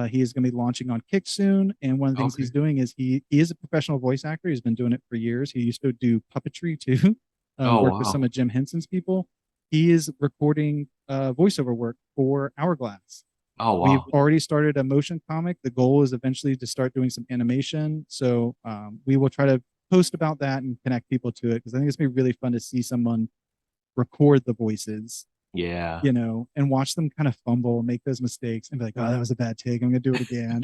He is going to be launching on Kick soon. And one of the things he's doing is he is a professional voice actor. He's been doing it for years. He used to do puppetry too. Work with some of Jim Henson's people. He is recording voiceover work for Hourglass. Oh, wow. We've already started a motion comic. The goal is eventually to start doing some animation. So we will try to post about that and connect people to it, because I think it's going to be really fun to see someone record the voices. And watch them kind of fumble and make those mistakes and be like, oh, that was a bad take, I'm gonna do it again,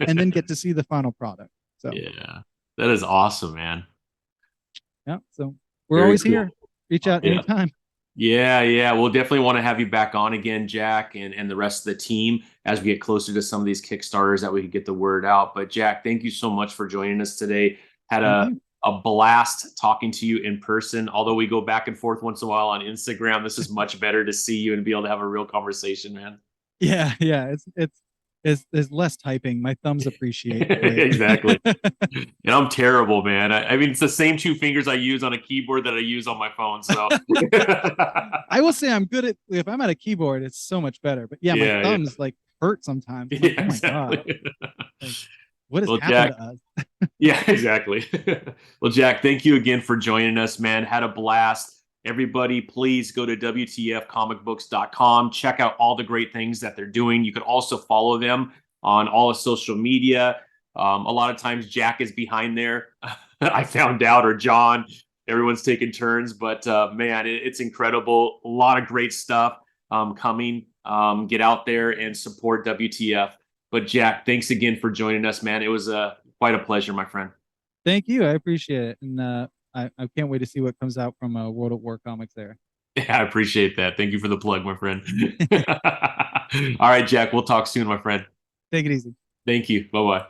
and then get to see the final product. So that is awesome, man. So we're always here. Reach out anytime. We'll definitely want to have you back on again, Jack, and the rest of the team as we get closer to some of these Kickstarters, that we can get the word out. But Jack, thank you so much for joining us today. Had a blast talking to you in person. Although we go back and forth once in a while on Instagram, this is much better to see you and be able to have a real conversation, man. It's Is less typing. My thumbs appreciate it. Exactly. And I'm terrible, man. I mean, it's the same two fingers I use on a keyboard that I use on my phone. So, I will say I'm good at if I'm at a keyboard, it's so much better. But yeah, my yeah, yeah, thumbs like hurt sometimes. I'm like, yeah, oh my God, exactly. like what has Well, happened Jack, to us? yeah, exactly. Well, Jack, thank you again for joining us, man. Had a blast. Everybody, please go to WTFcomicbooks.com. Check out all the great things that they're doing. You can also follow them on all of social media. A lot of times, Jack is behind there. I found out, or John. Everyone's taking turns, but man, it's incredible. A lot of great stuff coming. Get out there and support WTF. But Jack, thanks again for joining us, man. It was quite a pleasure, my friend. Thank you. I appreciate it. And I can't wait to see what comes out from World at War Comics there. Yeah, I appreciate that. Thank you for the plug, my friend. All right, Jack, we'll talk soon, my friend. Take it easy. Thank you. Bye bye.